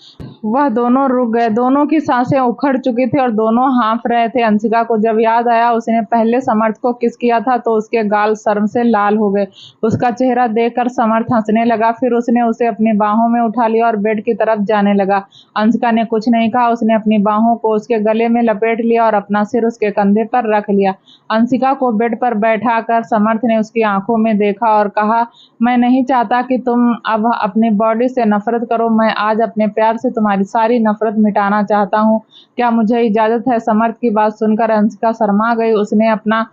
वह दोनों रुक गए। दोनों की सांसें उखड़ चुकी थी और दोनों हाँफ रहे थे। अंशिका को जब याद आया उसने पहले समर्थ को किस किया था तो उसके गाल शर्म से लाल हो गए। उसका चेहरा देखकर समर्थ हंसने लगा। फिर उसने उसे अपनी बाहों में उठा लिया और बेड की तरफ जाने लगा। अंशिका ने कुछ नहीं कहा। उसने अपनी बाहों को उसके गले में लपेट लिया और अपना सिर उसके कंधे पर रख लिया। अंशिका को बेड पर बैठाकर समर्थ ने उसकी आंखों में देखा और कहा, मैं नहीं चाहता कि तुम अब अपनी बॉडी से नफरत करो। मैं आज अपने प्यार से तुम्हारी सारी नफरत मिटाना चाहता हूँ। क्या मुझे इजाजत है? समर्थ की बात सुनकर अंशिका शर्मा गई। उसने अपना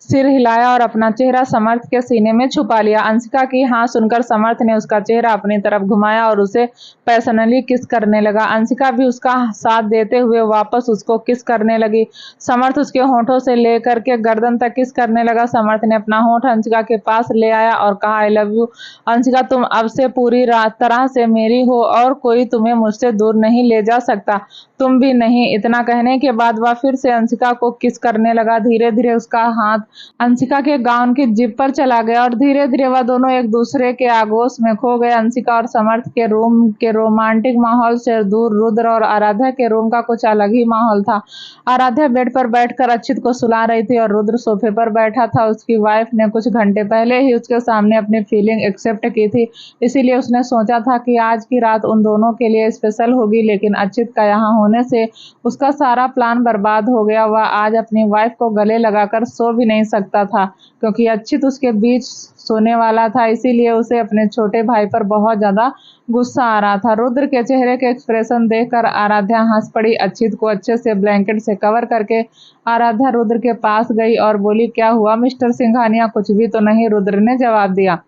सिर हिलाया और अपना चेहरा समर्थ के सीने में छुपा लिया। अंशिका की हाँ सुनकर समर्थ ने उसका चेहरा अपनी तरफ घुमाया और उसे पर्सनली किस करने लगा। अंशिका भी उसका साथ देते हुए वापस उसको किस करने लगी। समर्थ उसके होठों से लेकर के गर्दन तक किस करने लगा। समर्थ ने अपना होठ अंशिका के पास ले आया और कहा, आई लव यू अंशिका, तुम अब से पूरी तरह से मेरी हो और कोई तुम्हें मुझसे दूर नहीं ले जा सकता, तुम भी नहीं। इतना कहने के बाद वह फिर से अंशिका को किस करने लगा। धीरे धीरे उसका हाथ अंशिका के गाउन की जिप पर चला गया और धीरे धीरे वह दोनों एक दूसरे के आगोश में खो गए। अंशिका और समर्थ के रूम के रोमांटिक माहौल से दूर रुद्र और आराध्या के रूम का कुछ अलग ही माहौल था। आराध्या बेड पर बैठकर अक्षित को सुला रही थी और रुद्र सोफे पर बैठा था। उसकी वाइफ ने कुछ घंटे पहले ही उसके सामने अपनी फीलिंग एक्सेप्ट की थी, इसीलिए उसने सोचा था कि आज की रात उन दोनों के लिए स्पेशल होगी, लेकिन अक्षित का यहाँ होने से उसका सारा प्लान बर्बाद हो गया। वह आज अपनी वाइफ को गले लगाकर सो भी नहीं सकता था क्योंकि अक्षित उसके बीच सोने वाला था, इसीलिए उसे अपने छोटे भाई पर बहुत ज्यादा गुस्सा आ रहा था। रुद्र के चेहरे के एक्सप्रेशन देखकर आराध्या हंस पड़ी। अक्षित को अच्छे से ब्लैंकेट से कवर करके आराध्या रुद्र के पास गई और बोली, क्या हुआ मिस्टर सिंघानिया? कुछ भी तो नहीं, रुद्र ने जवाब दिया।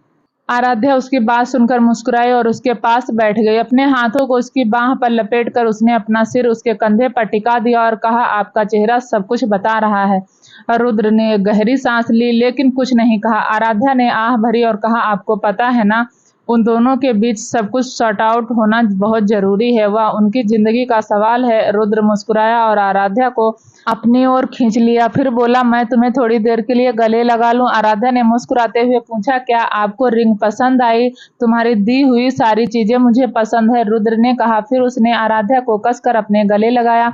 आराध्या उसकी बात सुनकर मुस्कुराई और उसके पास बैठ गई। अपने हाथों को उसकी बाह पर लपेटकर उसने अपना सिर उसके कंधे पर टिका दिया और कहा, आपका चेहरा सब कुछ बता रहा है। रुद्र ने एक गहरी सांस ली लेकिन कुछ नहीं कहा। आराध्या ने आह भरी और कहा, आपको पता है ना, उन दोनों के बीच सब कुछ सॉर्ट आउट होना बहुत जरूरी है, वह उनकी जिंदगी का सवाल है। रुद्र मुस्कुराया और आराध्या को अपनी ओर खींच लिया, फिर बोला, मैं तुम्हें थोड़ी देर के लिए गले लगा लूं? आराध्या ने मुस्कुराते हुए पूछा, क्या आपको रिंग पसंद आई? तुम्हारी दी हुई सारी चीजें मुझे पसंद है, रुद्र ने कहा। फिर उसने आराध्या को कसकर अपने गले लगाया।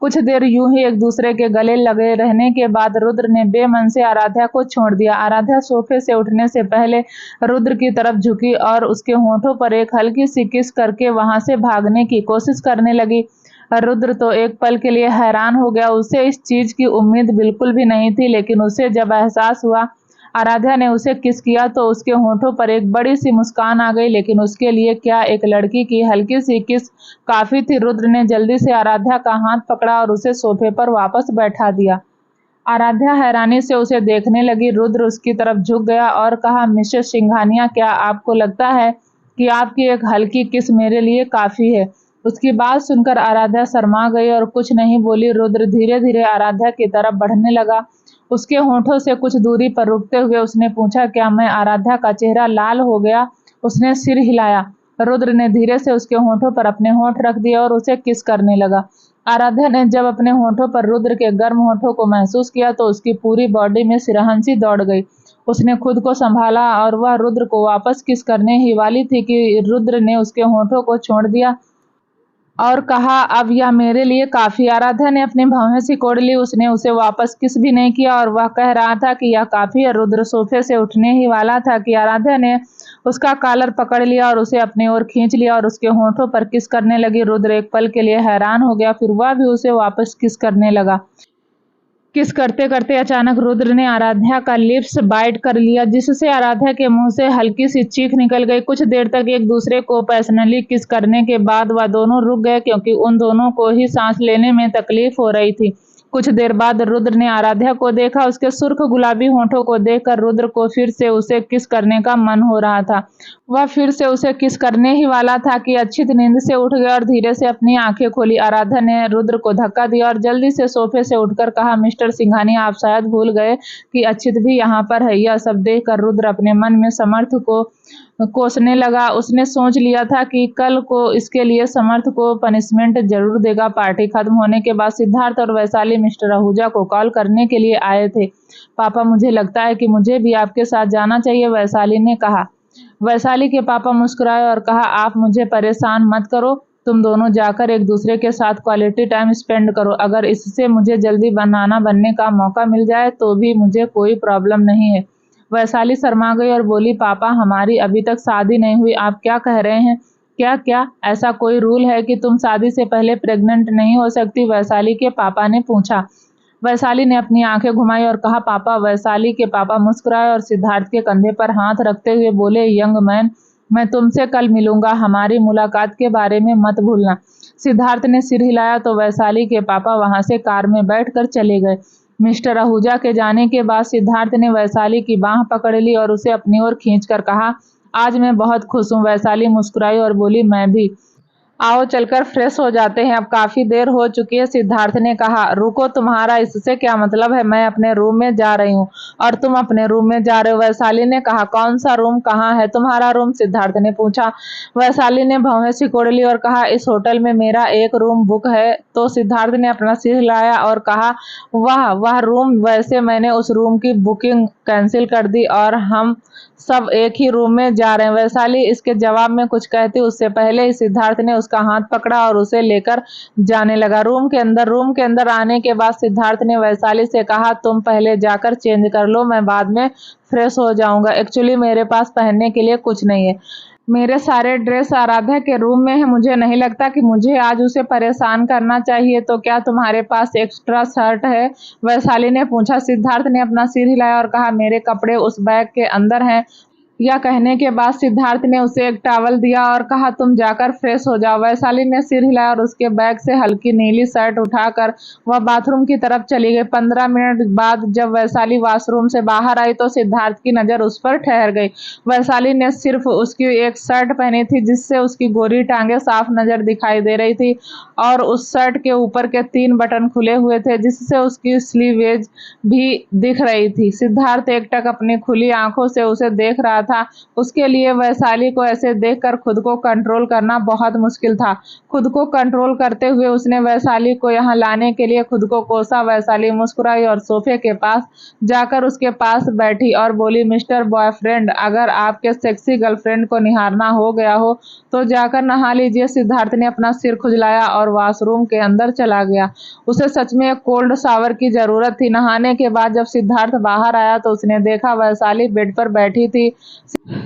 कुछ देर यूं ही एक दूसरे के गले लगे रहने के बाद रुद्र ने बेमन से आराध्या को छोड़ दिया। आराध्या सोफे से उठने से पहले रुद्र की तरफ झुकी और उसके होठों पर एक हल्की सी किस करके वहां से भागने की कोशिश करने लगी। रुद्र तो एक पल के लिए हैरान हो गया, उसे इस चीज की उम्मीद बिल्कुल भी नहीं थी, लेकिन उसे जब एहसास हुआ आराध्या ने उसे किस किया तो उसके होठों पर एक बड़ी सी मुस्कान आ गई। लेकिन उसके लिए क्या एक लड़की की हल्की सी किस काफी थी। रुद्र ने जल्दी से आराध्या का हाथ पकड़ा और उसे सोफे पर वापस बैठा दिया। आराध्या हैरानी से उसे देखने लगी। रुद्र उसकी तरफ झुक गया और कहा, मिसेस सिंघानिया, क्या आपको लगता है कि आपकी एक हल्की किस मेरे लिए काफी है? उसकी बात सुनकर आराध्या शर्मा गई और कुछ नहीं बोली। रुद्र धीरे धीरे आराध्या की तरफ बढ़ने लगा। उसके होठों से कुछ दूरी पर रुकते हुए उसने पूछा, क्या मैं? आराध्या का चेहरा लाल हो गया। उसने सिर हिलाया। रुद्र ने धीरे से उसके होठों पर अपने होठ रख दिए और उसे किस करने लगा। आराध्या ने जब अपने होठों पर रुद्र के गर्म होठों को महसूस किया तो उसकी पूरी बॉडी में सिरहंसी दौड़ गई। उसने खुद को संभाला और वह रुद्र को वापस किस करने ही वाली थी कि रुद्र ने उसके होठों को छोड़ दिया और कहा, अब यह मेरे लिए काफी। आराध्या ने अपनी भौहें सिकोड़ ली। उसने उसे वापस किस भी नहीं किया और वह कह रहा था कि यह काफी है। रुद्र सोफे से उठने ही वाला था कि आराध्या ने उसका कॉलर पकड़ लिया और उसे अपनी ओर खींच लिया और उसके होठों पर किस करने लगी। रुद्र एक पल के लिए हैरान हो गया, फिर वह भी उसे वापस किस करने लगा। किस करते करते अचानक रुद्र ने आराध्या का लिप्स बाइट कर लिया, जिससे आराध्या के मुंह से हल्की सी चीख निकल गई। कुछ देर तक एक दूसरे को पर्सनली किस करने के बाद वह दोनों रुक गए क्योंकि उन दोनों को ही सांस लेने में तकलीफ हो रही थी। कुछ देर बाद रुद्र ने आराध्या को देखा। उसके सुर्ख गुलाबी होठों को देखकर रुद्र को फिर से उसे किस करने का मन हो रहा था। वह फिर से उसे किस करने ही वाला था कि अक्षित नींद से उठ गया और धीरे से अपनी आंखें खोली। आराध्या ने रुद्र को धक्का दिया और जल्दी से सोफे से उठकर कहा, मिस्टर सिंघानिया, आप शायद भूल गए कि अक्षित भी यहाँ पर है। यह सब देखकर रुद्र अपने मन में समर्थ को कोसने लगा। उसने सोच लिया था कि कल को इसके लिए समर्थ को पनिशमेंट जरूर देगा। पार्टी खत्म होने के बाद सिद्धार्थ और वैशाली मिस्टर आहूजा को कॉल करने के लिए आए थे। पापा, मुझे लगता है कि मुझे भी आपके साथ जाना चाहिए, वैशाली ने कहा। वैशाली के पापा मुस्कुराए और कहा, आप मुझे परेशान मत करो, तुम दोनों जाकर एक दूसरे के साथ क्वालिटी टाइम स्पेंड करो। अगर इससे मुझे जल्दी बनने का मौका मिल जाए तो भी मुझे कोई प्रॉब्लम नहीं है। वैशाली शर्मा गई और बोली, पापा, हमारी अभी तक शादी नहीं हुई, आप क्या कह रहे हैं? क्या क्या ऐसा कोई रूल है कि तुम शादी से पहले प्रेग्नेंट नहीं हो सकती? वैशाली के पापा ने पूछा। वैशाली ने अपनी आंखें घुमाई और कहा, पापा। वैशाली के पापा मुस्कुराए और सिद्धार्थ के कंधे पर हाथ रखते हुए बोले, यंग मैन, मैं तुमसे कल मिलूंगा, हमारी मुलाकात के बारे में मत भूलना। सिद्धार्थ ने सिर हिलाया तो वैशाली के पापा वहां से कार में बैठकर चले गए। मिस्टर आहूजा के जाने के बाद सिद्धार्थ ने वैशाली की बांह पकड़ ली और उसे अपनी ओर खींचकर कहा, आज मैं बहुत खुश हूँ। वैशाली मुस्कुराई और बोली, मैं भी। आओ चलकर फ्रेश हो जाते हैं, अब काफी देर हो चुकी है। सिद्धार्थ ने कहा, रुको, तुम्हारा इससे क्या मतलब है? मैं अपने रूम में जा रही हूँ और तुम अपने रूम में जा रहे हो। वैशाली ने कहा, कौन सा रूम? कहाँ है तुम्हारा रूम? सिद्धार्थ ने पूछा। वैशाली ने भौहें सिकोड़ ली और कहा, इस होटल में मेरा एक रूम बुक है। तो सिद्धार्थ ने अपना सिर हिलाया और कहा, वाह, वह रूम? वैसे मैंने उस रूम की बुकिंग कैंसिल कर दी और हम सब एक ही रूम में जा रहे हैं। वैशाली इसके जवाब में कुछ कहती उससे पहले ही सिद्धार्थ ने उसका हाथ पकड़ा और उसे लेकर जाने लगा रूम के अंदर आने के बाद सिद्धार्थ ने वैशाली से कहा, तुम पहले जाकर चेंज कर लो, मैं बाद में फ्रेश हो जाऊंगा। एक्चुअली मेरे पास पहनने के लिए कुछ नहीं है। मेरे सारे ड्रेस आराध्या के रूम में है। मुझे नहीं लगता कि मुझे आज उसे परेशान करना चाहिए। तो क्या तुम्हारे पास एक्स्ट्रा शर्ट है? वैशाली ने पूछा। सिद्धार्थ ने अपना सिर हिलाया और कहा, मेरे कपड़े उस बैग के अंदर हैं। यह कहने के बाद सिद्धार्थ ने उसे एक टॉवल दिया और कहा, तुम जाकर फ्रेश हो जाओ। वैशाली ने सिर हिलाया और उसके बैग से हल्की नीली शर्ट उठाकर वह बाथरूम की तरफ चली गई। 15 मिनट बाद जब वैशाली वॉशरूम से बाहर आई तो सिद्धार्थ की नजर उस पर ठहर गई। वैशाली ने सिर्फ उसकी एक शर्ट पहनी थी जिससे उसकी गोरी टांगे साफ नजर दिखाई दे रही थी और उस शर्ट के ऊपर के 3 बटन खुले हुए थे जिससे उसकी स्लीवेज भी दिख रही थी। सिद्धार्थ एकटक अपनी खुली आंखों से उसे देख रहा था। उसके लिए वैशाली को ऐसे देखकर खुद को कंट्रोल करना बहुत मुश्किल था। खुद को कंट्रोल करते हुए उसने वैशाली को यहाँ लाने के लिए खुद को कोसा। वैशाली मुस्कुराई और सोफे के पास जाकर उसके पास बैठी और बोली, मिस्टर बॉयफ्रेंड, अगर आपके सेक्सी गर्लफ्रेंड को निहारना हो गया हो तो जाकर नहा लीजिए। सिद्धार्थ ने अपना सिर खुजलाया और वॉशरूम के अंदर चला गया। उसे सच में एक कोल्ड शावर की जरूरत थी। नहाने के बाद जब सिद्धार्थ बाहर आया तो उसने देखा वैशाली बेड पर बैठी थी।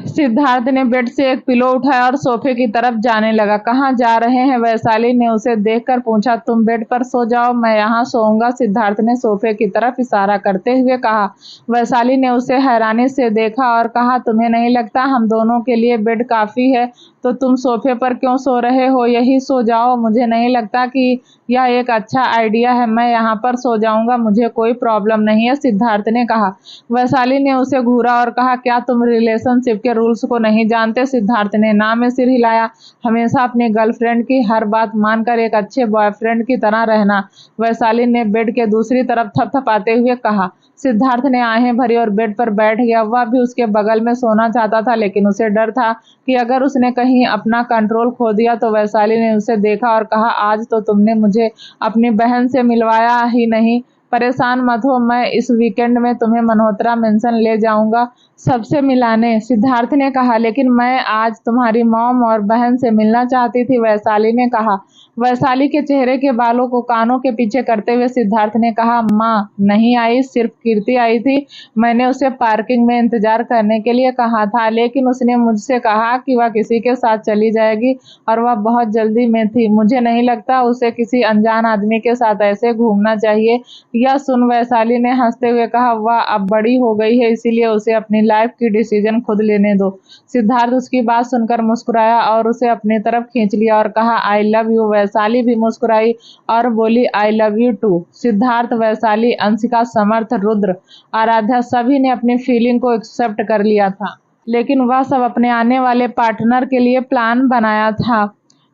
सिद्धार्थ ने बेड से एक पिलो उठाया और सोफे की तरफ जाने लगा। कहाँ जा रहे हैं? वैशाली ने उसे देखकर पूछा। तुम बेड पर सो जाओ, मैं यहाँ सोऊंगा। सिद्धार्थ ने सोफे की तरफ इशारा करते हुए कहा। वैशाली ने उसे हैरानी से देखा और कहा, तुम्हें नहीं लगता हम दोनों के लिए बेड काफी है? तो तुम सोफे पर क्यों सो रहे हो? यही सो जाओ। मुझे नहीं लगता कि यह एक अच्छा आइडिया है। मैं यहाँ पर सो जाऊंगा, मुझे कोई प्रॉब्लम नहीं है, सिद्धार्थ ने कहा। वैशाली ने उसे घूरा और कहा, क्या तुम रिलेशनशिप के रूल्स को नहीं जानते? सिद्धार्थ ने ना में सिर हिलाया। हमेशा अपनी गर्लफ्रेंड की हर बात मानकर एक अच्छे बॉयफ्रेंड की तरह रहना, वैशाली ने बेड के दूसरी तरफ थपथपाते हुए कहा। सिद्धार्थ ने आहें भरी और बेड पर बैठ गया। वह भी उसके बगल में सोना चाहता था लेकिन उसे डर था कि अगर उसने कहीं अपना कंट्रोल खो दिया तो वैशाली ने उसे देखा और कहा, आज तो तुमने मुझे अपनी बहन से मिलवाया ही नहीं। परेशान मत हो, मैं इस वीकेंड में तुम्हें मल्होत्रा मेंशन ले जाऊंगा सबसे मिलाने, सिद्धार्थ ने कहा। लेकिन मैं आज तुम्हारी मॉम और बहन से मिलना चाहती थी, वैशाली ने कहा। वैशाली के चेहरे के बालों को कानों के पीछे करते हुए सिद्धार्थ ने कहा, माँ नहीं आई, सिर्फ कीर्ति आई थी। मैंने उसे पार्किंग में इंतजार करने के लिए कहा था लेकिन उसने मुझसे कहा कि वह किसी के साथ चली जाएगी और वह बहुत जल्दी में थी। मुझे नहीं लगता उसे किसी अनजान आदमी के साथ ऐसे घूमना चाहिए। यह सुन वैशाली ने हंसते हुए कहा, वह अब बड़ी हो गई है इसीलिए उसे अपनी लाइफ की डिसीजन खुद लेने दो। सिद्धार्थ उसकी बात सुनकर मुस्कुराया और उसे अपनी तरफ खींच लिया और कहा, आई लव यू। वैशाली भी मुस्कुराई और बोली, I love you too. Siddharth, Vaishali, Anshika, Samarth, Rudra, Aaradhya सभी ने अपनी फीलिंग को एक्सेप्ट कर लिया था लेकिन वह सब अपने आने वाले पार्टनर के लिए प्लान बनाया था।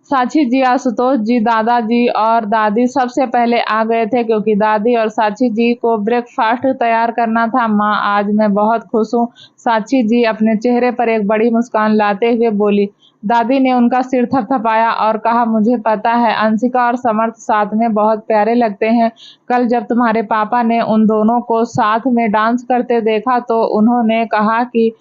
साक्षी जी, आशुतोष जी, दादाजी और दादी सबसे पहले आ गए थे क्योंकि दादी और साक्षी जी को ब्रेकफास्ट तैयार करना था। माँ, आज मैं बहुत खुश हूँ, साक्षी जी अपने चेहरे पर एक बड़ी मुस्कान लाते हुए बोली। दादी ने उनका सिर थपथपाया और कहा, मुझे पता है अंशिका और समर्थ साथ में बहुत प्यारे लगते हैं। कल जब तुम्हारे पापा ने उन दोनों को साथ में डांस करते देखा तो उन्होंने कहा कि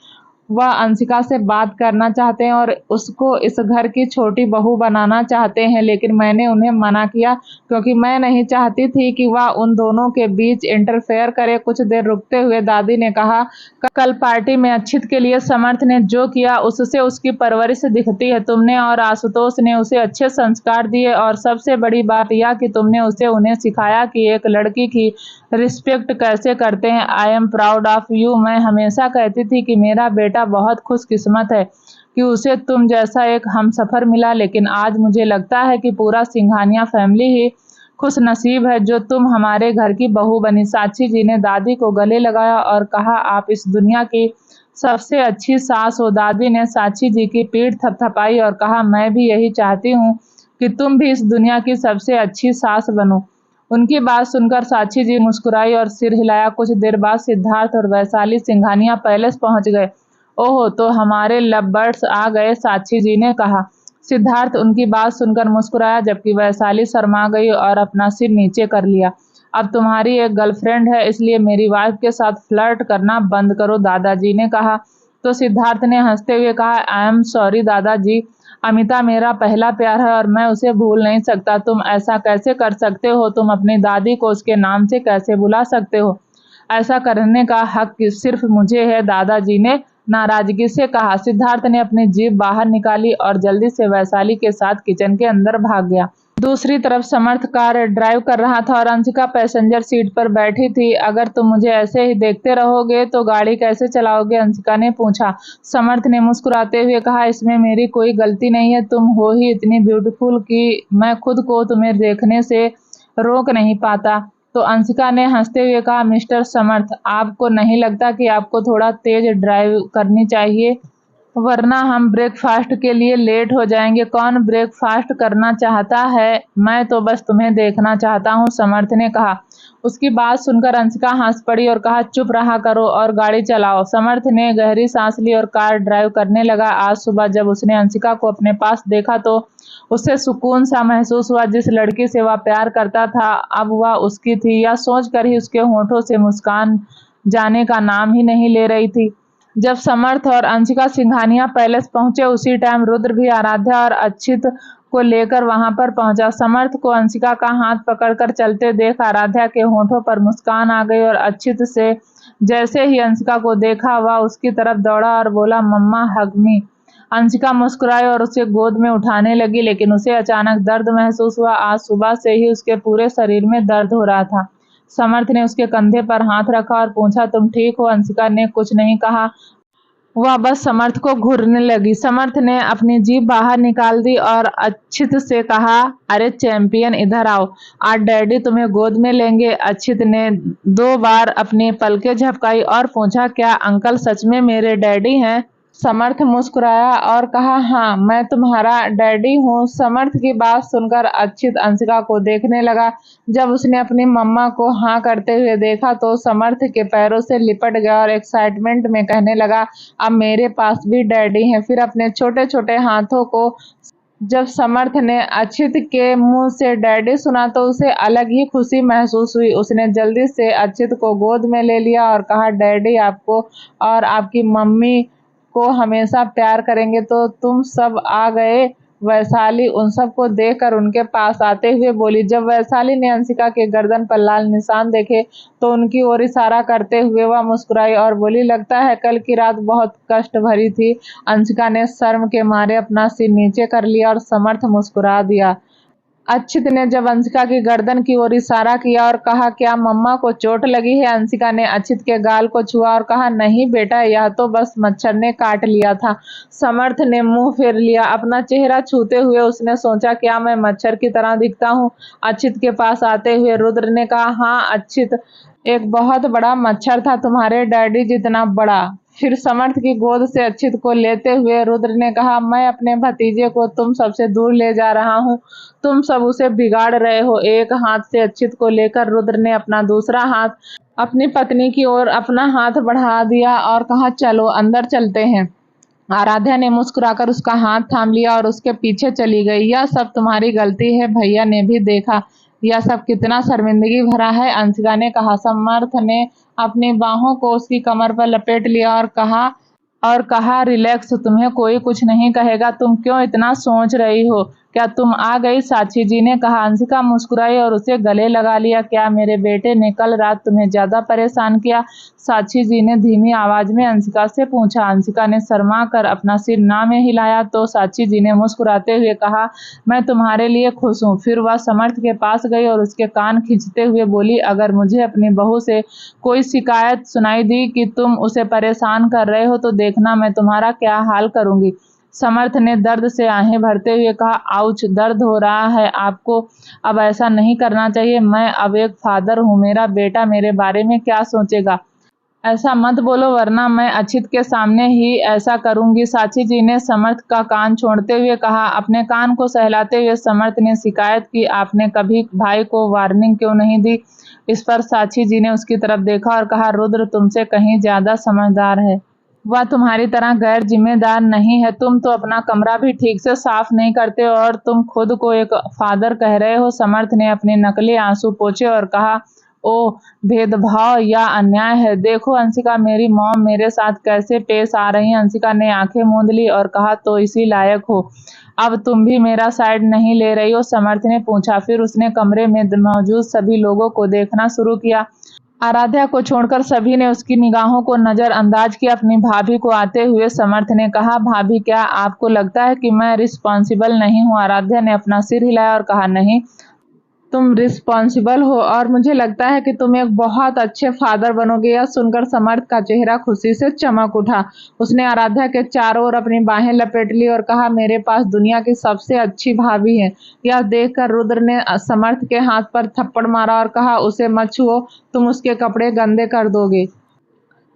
वह अंशिका से बात करना चाहते हैं और उसको इस घर की छोटी बहू बनाना चाहते हैं लेकिन मैंने उन्हें मना किया क्योंकि मैं नहीं चाहती थी कि वह उन दोनों के बीच इंटरफेयर करे। कुछ देर रुकते हुए दादी ने कहा, कल पार्टी में अक्षित के लिए समर्थ ने जो किया उससे उसकी परवरिश दिखती है। तुमने और आशुतोष ने उसे अच्छे संस्कार दिए और सबसे बड़ी बात यह कि तुमने उन्हें सिखाया कि एक लड़की की रिस्पेक्ट कैसे करते हैं। I am proud of you. मैं हमेशा कहती थी कि मेरा बेटा बहुत खुशकिस्मत है कि उसे तुम जैसा एक हमसफर मिला लेकिन आज मुझे लगता है कि पूरा सिंघानिया फैमिली ही खुश नसीब है जो तुम हमारे घर की बहू बनी। साक्षी जी ने दादी को गले लगाया और कहा, आप इस दुनिया की सबसे अच्छी सास हो। दादी ने साक्षी जी की पीठ थपथपाई और कहा, मैं भी यही चाहती हूँ कि तुम भी इस दुनिया की सबसे अच्छी सास बनो। उनकी बात सुनकर साक्षी जी मुस्कुराई और सिर हिलाया। कुछ देर बाद सिद्धार्थ और वैशाली सिंघानिया पैलेस पहुंच गए। ओहो, तो हमारे लवबर्ड्स आ गए, साक्षी जी ने कहा। सिद्धार्थ उनकी बात सुनकर मुस्कुराया, जबकि वैशाली शर्मा गई और अपना सिर नीचे कर लिया। अब तुम्हारी एक गर्लफ्रेंड है, इसलिए मेरी वाइफ के साथ फ्लर्ट करना बंद करो, दादाजी ने कहा। तो सिद्धार्थ ने हंसते हुए कहा, आई एम सॉरी दादाजी, अमिता मेरा पहला प्यार है और मैं उसे भूल नहीं सकता। तुम ऐसा कैसे कर सकते हो? तुम अपनी दादी को उसके नाम से कैसे बुला सकते हो? ऐसा करने का हक सिर्फ मुझे है, दादाजी ने नाराजगी से कहा। सिद्धार्थ ने अपनी जीभ बाहर निकाली और जल्दी से वैशाली के साथ किचन के अंदर भाग गया। दूसरी तरफ समर्थ कार ड्राइव कर रहा था और अंशिका पैसेंजर सीट पर बैठी थी। अगर तुम मुझे ऐसे ही देखते रहोगे तो गाड़ी कैसे चलाओगे? अंशिका ने पूछा। समर्थ ने मुस्कुराते हुए कहा, इसमें मेरी कोई गलती नहीं है। तुम हो ही इतनी ब्यूटीफुल कि मैं खुद को तुम्हें देखने से रोक नहीं पाता। तो अंशिका ने हंसते हुए कहा, मिस्टर समर्थ, आपको नहीं लगता कि आपको थोड़ा तेज ड्राइव करनी चाहिए, वरना हम ब्रेकफास्ट के लिए लेट हो जाएंगे। कौन ब्रेकफास्ट करना चाहता है? मैं तो बस तुम्हें देखना चाहता हूँ, समर्थ ने कहा। उसकी बात सुनकर अंशिका हंस पड़ी और कहा, चुप रहा करो और गाड़ी चलाओ। समर्थ ने गहरी सांस ली और कार ड्राइव करने लगा। आज सुबह जब उसने अंशिका को अपने पास देखा तो उसे सुकून सा महसूस हुआ। जिस लड़की से वह प्यार करता था अब वह उसकी थी, यह सोचकर ही उसके होठों से मुस्कान जाने का नाम ही नहीं ले रही थी। जब समर्थ और अंशिका सिंघानिया पैलेस पहुंचे उसी टाइम रुद्र भी आराध्या और अक्षित को लेकर वहां पर पहुंचा। समर्थ को अंशिका का हाथ पकड़कर चलते देख आराध्या के होठों पर मुस्कान आ गई और अक्षित से जैसे ही अंशिका को देखा वह उसकी तरफ दौड़ा और बोला, मम्मा हग मी। अंशिका मुस्कुराई और उसे गोद में उठाने लगी, लेकिन उसे अचानक दर्द महसूस हुआ। आज सुबह से ही उसके पूरे शरीर में दर्द हो रहा था। समर्थ ने उसके कंधे पर हाथ रखा और पूछा, तुम ठीक हो? अंशिका ने कुछ नहीं कहा, वह बस समर्थ को घूरने लगी। समर्थ ने अपनी जीभ बाहर निकाल दी और अक्षित से कहा, अरे चैंपियन, इधर आओ, आज डैडी तुम्हें गोद में लेंगे। अक्षित ने 2 बार अपनी पलकें झपकाई और पूछा, क्या अंकल सच में मेरे डैडी हैं? समर्थ मुस्कुराया और कहा, हाँ, मैं तुम्हारा डैडी हूँ। समर्थ की बात सुनकर अक्षित अंशिका को देखने लगा। जब उसने अपनी मम्मा को हाँ करते हुए देखा तो समर्थ के पैरों से लिपट गया और एक्साइटमेंट में कहने लगा, अब मेरे पास भी डैडी हैं। फिर अपने छोटे छोटे हाथों को जब समर्थ ने अक्षित के मुंह से डैडी सुना तो उसे अलग ही खुशी महसूस हुई। उसने जल्दी से अक्षित को गोद में ले लिया और कहा, डैडी आपको और आपकी मम्मी को हमेशा प्यार करेंगे। तो तुम सब आ गए? वैशाली उन सबको देखकर उनके पास आते हुए बोली। जब वैशाली ने अंशिका के गर्दन पर लाल निशान देखे तो उनकी ओर इशारा करते हुए वह मुस्कुराई और बोली, लगता है कल की रात बहुत कष्ट भरी थी। अंशिका ने शर्म के मारे अपना सिर नीचे कर लिया और समर्थ मुस्कुरा दिया। अक्षित ने जब अंशिका की गर्दन की ओर इशारा किया और कहा, क्या मम्मा को चोट लगी है? अंशिका ने अक्षित के गाल को छुआ और कहा, नहीं बेटा, यह तो बस मच्छर ने काट लिया था। समर्थ ने मुंह फेर लिया। अपना चेहरा छूते हुए उसने सोचा, क्या मैं मच्छर की तरह दिखता हूँ? अक्षित के पास आते हुए रुद्र ने कहा, हाँ अक्षित, एक बहुत बड़ा मच्छर था, तुम्हारे डैडी जितना बड़ा। फिर समर्थ की गोद से अक्षित को लेते हुए रुद्र ने कहा, मैं अपने भतीजे को तुम सबसे दूर ले जा रहा हूँ, तुम सब उसे बिगाड़ रहे हो। एक हाथ से अक्षित को लेकर रुद्र ने अपना दूसरा हाथ अपनी पत्नी की ओर अपना हाथ बढ़ा दिया और कहा, चलो अंदर चलते हैं। आराध्या ने मुस्कुराकर उसका हाथ थाम लिया और उसके पीछे चली गई। यह सब तुम्हारी गलती है, भैया ने भी देखा यह सब कितना शर्मिंदगी भरा है, अंशिका ने कहा। समर्थ ने अपनी बाहों को उसकी कमर पर लपेट लिया और कहा, रिलैक्स, तुम्हें कोई कुछ नहीं कहेगा, तुम क्यों इतना सोच रही हो? क्या तुम आ गई? साक्षी जी ने कहा। अंशिका मुस्कुराई और उसे गले लगा लिया। क्या मेरे बेटे ने कल रात तुम्हें ज्यादा परेशान किया? साक्षी जी ने धीमी आवाज में अंशिका से पूछा। अंशिका ने शर्मा कर अपना सिर ना में हिलाया तो साक्षी जी ने मुस्कुराते हुए कहा, मैं तुम्हारे लिए खुश हूँ। फिर वह समर्थ के पास गई और उसके कान खींचते हुए बोली, अगर मुझे अपनी बहू से कोई शिकायत सुनाई दी कि तुम उसे परेशान कर रहे हो तो देखना मैं तुम्हारा क्या हाल करूंगी। समर्थ ने दर्द से आहें भरते हुए कहा, आउच, दर्द हो रहा है आपको, अब ऐसा नहीं करना चाहिए। मैं अब एक फादर हूँ, मेरा बेटा मेरे बारे में क्या सोचेगा। ऐसा मत बोलो वरना मैं अचित के सामने ही ऐसा करूंगी। साची जी ने समर्थ का कान छोड़ते हुए कहा। अपने कान को सहलाते हुए समर्थ ने शिकायत की, आपने कभी भाई को वार्निंग क्यों नहीं दी। इस पर साची जी ने उसकी तरफ देखा और कहा, रुद्र तुमसे कहीं ज्यादा समझदार है, वह तुम्हारी तरह गैर जिम्मेदार नहीं है। तुम तो अपना कमरा भी ठीक से साफ नहीं करते और तुम खुद को एक फादर कह रहे हो। समर्थ ने अपने नकली आंसू पोंछे और कहा, ओ, भेदभाव या अन्याय है। देखो अंशिका, मेरी मॉम मेरे साथ कैसे पेश आ रही है। अंशिका ने आंखें मूंद ली और कहा, तो इसी लायक हो, अब तुम भी मेरा साइड नहीं ले रही हो। समर्थ ने पूछा। फिर उसने कमरे में मौजूद सभी लोगों को देखना शुरू किया। आराध्या को छोड़कर सभी ने उसकी निगाहों को नजरअंदाज किया। अपनी भाभी को आते हुए समर्थ ने कहा, भाभी क्या आपको लगता है कि मैं रिस्पॉन्सिबल नहीं हूँ। आराध्या ने अपना सिर हिलाया और कहा, नहीं, तुम रिस्पॉन्सिबल हो और मुझे लगता है कि तुम एक बहुत अच्छे फादर बनोगे। यह सुनकर समर्थ का चेहरा खुशी से चमक उठा। उसने आराध्या के चारों ओर अपनी बाहें लपेट ली और कहा, मेरे पास दुनिया की सबसे अच्छी भाभी है। यह देखकर रुद्र ने समर्थ के हाथ पर थप्पड़ मारा और कहा, उसे मत छुओ, तुम उसके कपड़े गंदे कर दोगे।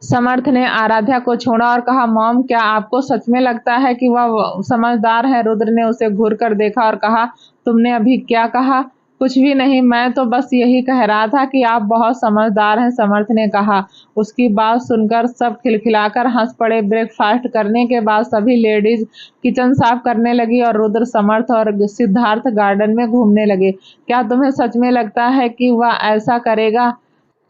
समर्थ ने आराध्या को छोड़ा और कहा, मॉम क्या आपको सच में लगता है कि वह समझदार है। रुद्र ने उसे घूर कर देखा और कहा, तुमने अभी क्या कहा। कुछ भी नहीं, मैं तो बस यही कह रहा था कि आप बहुत समझदार हैं। समर्थ ने कहा। उसकी बात सुनकर सब खिलखिलाकर हंस पड़े। ब्रेकफास्ट करने के बाद सभी लेडीज किचन साफ करने लगी और रुद्र, समर्थ और सिद्धार्थ गार्डन में घूमने लगे। क्या तुम्हें सच में लगता है कि वह ऐसा करेगा।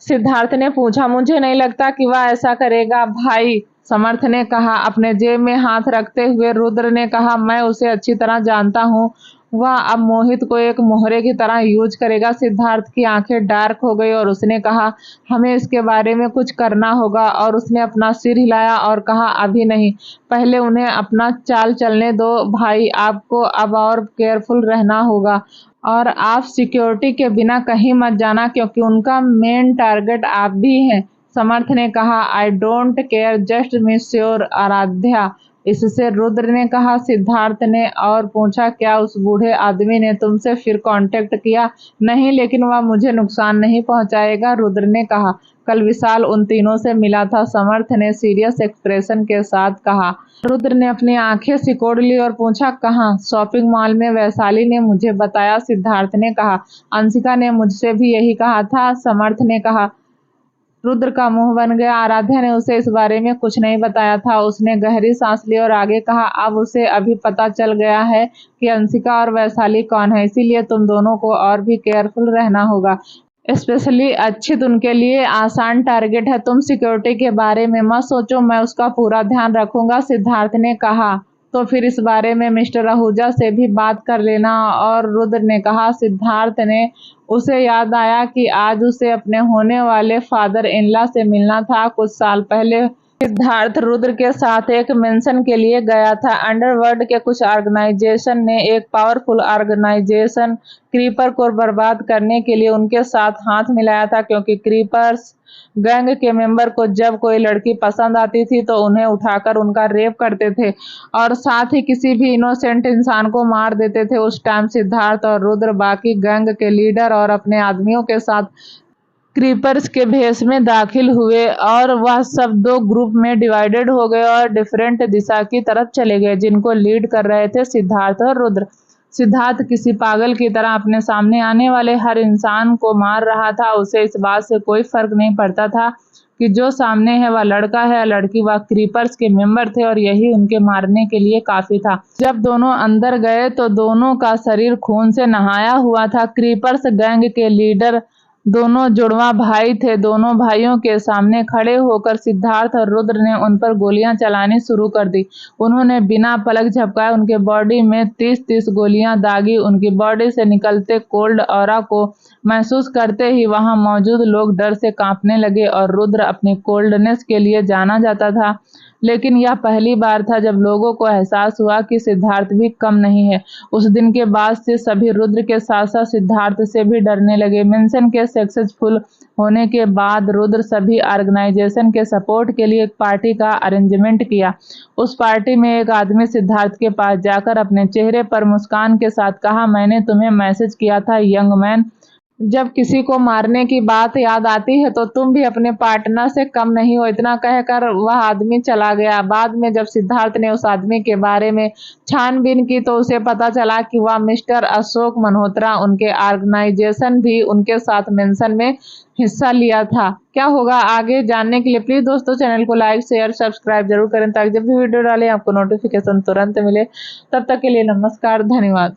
सिद्धार्थ ने पूछा। मुझे नहीं लगता कि वह ऐसा करेगा भाई, समर्थ ने कहा। अपने जेब में हाथ रखते हुए रुद्र ने कहा, मैं उसे अच्छी तरह जानता हूँ, वह अब मोहित को एक मोहरे की तरह यूज करेगा। सिद्धार्थ की आंखें डार्क हो गई और उसने कहा, हमें इसके बारे में कुछ करना होगा। और उसने अपना सिर हिलाया और कहा, अभी नहीं, पहले उन्हें अपना चाल चलने दो। भाई, आपको अब और केयरफुल रहना होगा और आप सिक्योरिटी के बिना कहीं मत जाना क्योंकि उनका मेन टारगेट आप भी हैं। समर्थ ने कहा, I don't care, just miss your Aaradhya. इससे रुद्र ने कहा। सिद्धार्थ ने और पूछा, क्या उस बूढ़े आदमी ने तुमसे फिर कांटेक्ट किया। नहीं, लेकिन वह मुझे नुकसान नहीं पहुंचाएगा, रुद्र ने कहा। कल विशाल उन तीनों से मिला था, समर्थ ने सीरियस एक्सप्रेशन के साथ कहा। रुद्र ने अपनी आंखें सिकोड़ ली और पूछा, कहाँ। शॉपिंग मॉल में, वैशाली ने मुझे बताया, सिद्धार्थ ने कहा। अंशिका ने मुझसे भी यही कहा था, समर्थ ने कहा। रुद्र का मुंह बन गया। आराध्या ने उसे इस बारे में कुछ नहीं बताया था। उसने गहरी सांस ली और आगे कहा, अब उसे अभी पता चल गया है कि अंशिका और वैशाली कौन है, इसीलिए तुम दोनों को और भी केयरफुल रहना होगा। स्पेशली अच्छित उनके लिए आसान टारगेट है। तुम सिक्योरिटी के बारे में मत सोचो, मैं उसका पूरा ध्यान रखूंगा, सिद्धार्थ ने कहा। तो फिर इस बारे में मिस्टर आहूजा से भी बात कर लेना। और रुद्र ने कहा। सिद्धार्थ ने उसे याद आया कि आज उसे अपने होने वाले फादर इन लॉ से मिलना था। कुछ साल पहले सिद्धार्थ रुद्र के साथ एक मिशन के लिए गया था। अंडरवर्ल्ड के कुछ ऑर्गेनाइजेशन ने एक पावरफुल ऑर्गेनाइजेशन क्रीपर को बर्बाद करने के लिए उनके साथ हाथ मिलाया था, क्योंकि क्रीपर्स गैंग के मेंबर को जब कोई लड़की पसंद आती थी तो उन्हें उठाकर उनका रेप करते थे और साथ ही किसी भी इनोसेंट इंसान को मार देते थे। उस टाइम सिद्धार्थ और रुद्र बाकी गैंग के लीडर और अपने आदमियों के साथ क्रीपर्स के भेष में दाखिल हुए और वह सब दो ग्रुप में डिवाइडेड हो गए और डिफरेंट दिशा की तरफ चले गए, जिनको लीड कर रहे थे सिद्धार्थ और रुद्र। सिद्धार्थ किसी पागल की तरह अपने सामने आने वाले हर इंसान को मार रहा था। उसे इस बात से कोई फर्क नहीं पड़ता था कि जो सामने है वह लड़का है या लड़की। वह क्रीपर्स के मेंबर थे और यही उनके मारने के लिए काफी था। जब दोनों अंदर गए तो दोनों का शरीर खून से नहाया हुआ था। क्रीपर्स गैंग के लीडर दोनों जुड़वा भाई थे। दोनों भाइयों के सामने खड़े होकर सिद्धार्थ और रुद्र ने उन पर गोलियां चलानी शुरू कर दी। उन्होंने बिना पलक झपकाए उनके बॉडी में 30-30 गोलियां दागी। उनकी बॉडी से निकलते कोल्ड ऑरा को महसूस करते ही वहां मौजूद लोग डर से कांपने लगे और रुद्र अपनी कोल्डनेस के लिए जाना जाता था। लेकिन यह पहली बार था जब लोगों को एहसास हुआ कि सिद्धार्थ भी कम नहीं है। उस दिन के बाद से सभी रुद्र के साथ साथ सिद्धार्थ से भी डरने लगे। मिशन के सक्सेसफुल होने के बाद रुद्र सभी ऑर्गेनाइजेशन के सपोर्ट के लिए एक पार्टी का अरेंजमेंट किया। उस पार्टी में एक आदमी सिद्धार्थ के पास जाकर अपने चेहरे पर मुस्कान के साथ कहा, मैंने तुम्हें मैसेज किया था यंग मैन। जब किसी को मारने की बात याद आती है तो तुम भी अपने पार्टनर से कम नहीं हो। इतना कहकर वह आदमी चला गया। बाद में जब सिद्धार्थ ने उस आदमी के बारे में छानबीन की तो उसे पता चला कि वह मिस्टर अशोक मल्होत्रा, उनके ऑर्गेनाइजेशन भी उनके साथ मिशन में हिस्सा लिया था। क्या होगा आगे जानने के लिए प्लीज दोस्तों चैनल को लाइक शेयर सब्सक्राइब जरूर करें ताकि जब भी वीडियो डालें आपको नोटिफिकेशन तुरंत मिले। तब तक के लिए नमस्कार, धन्यवाद।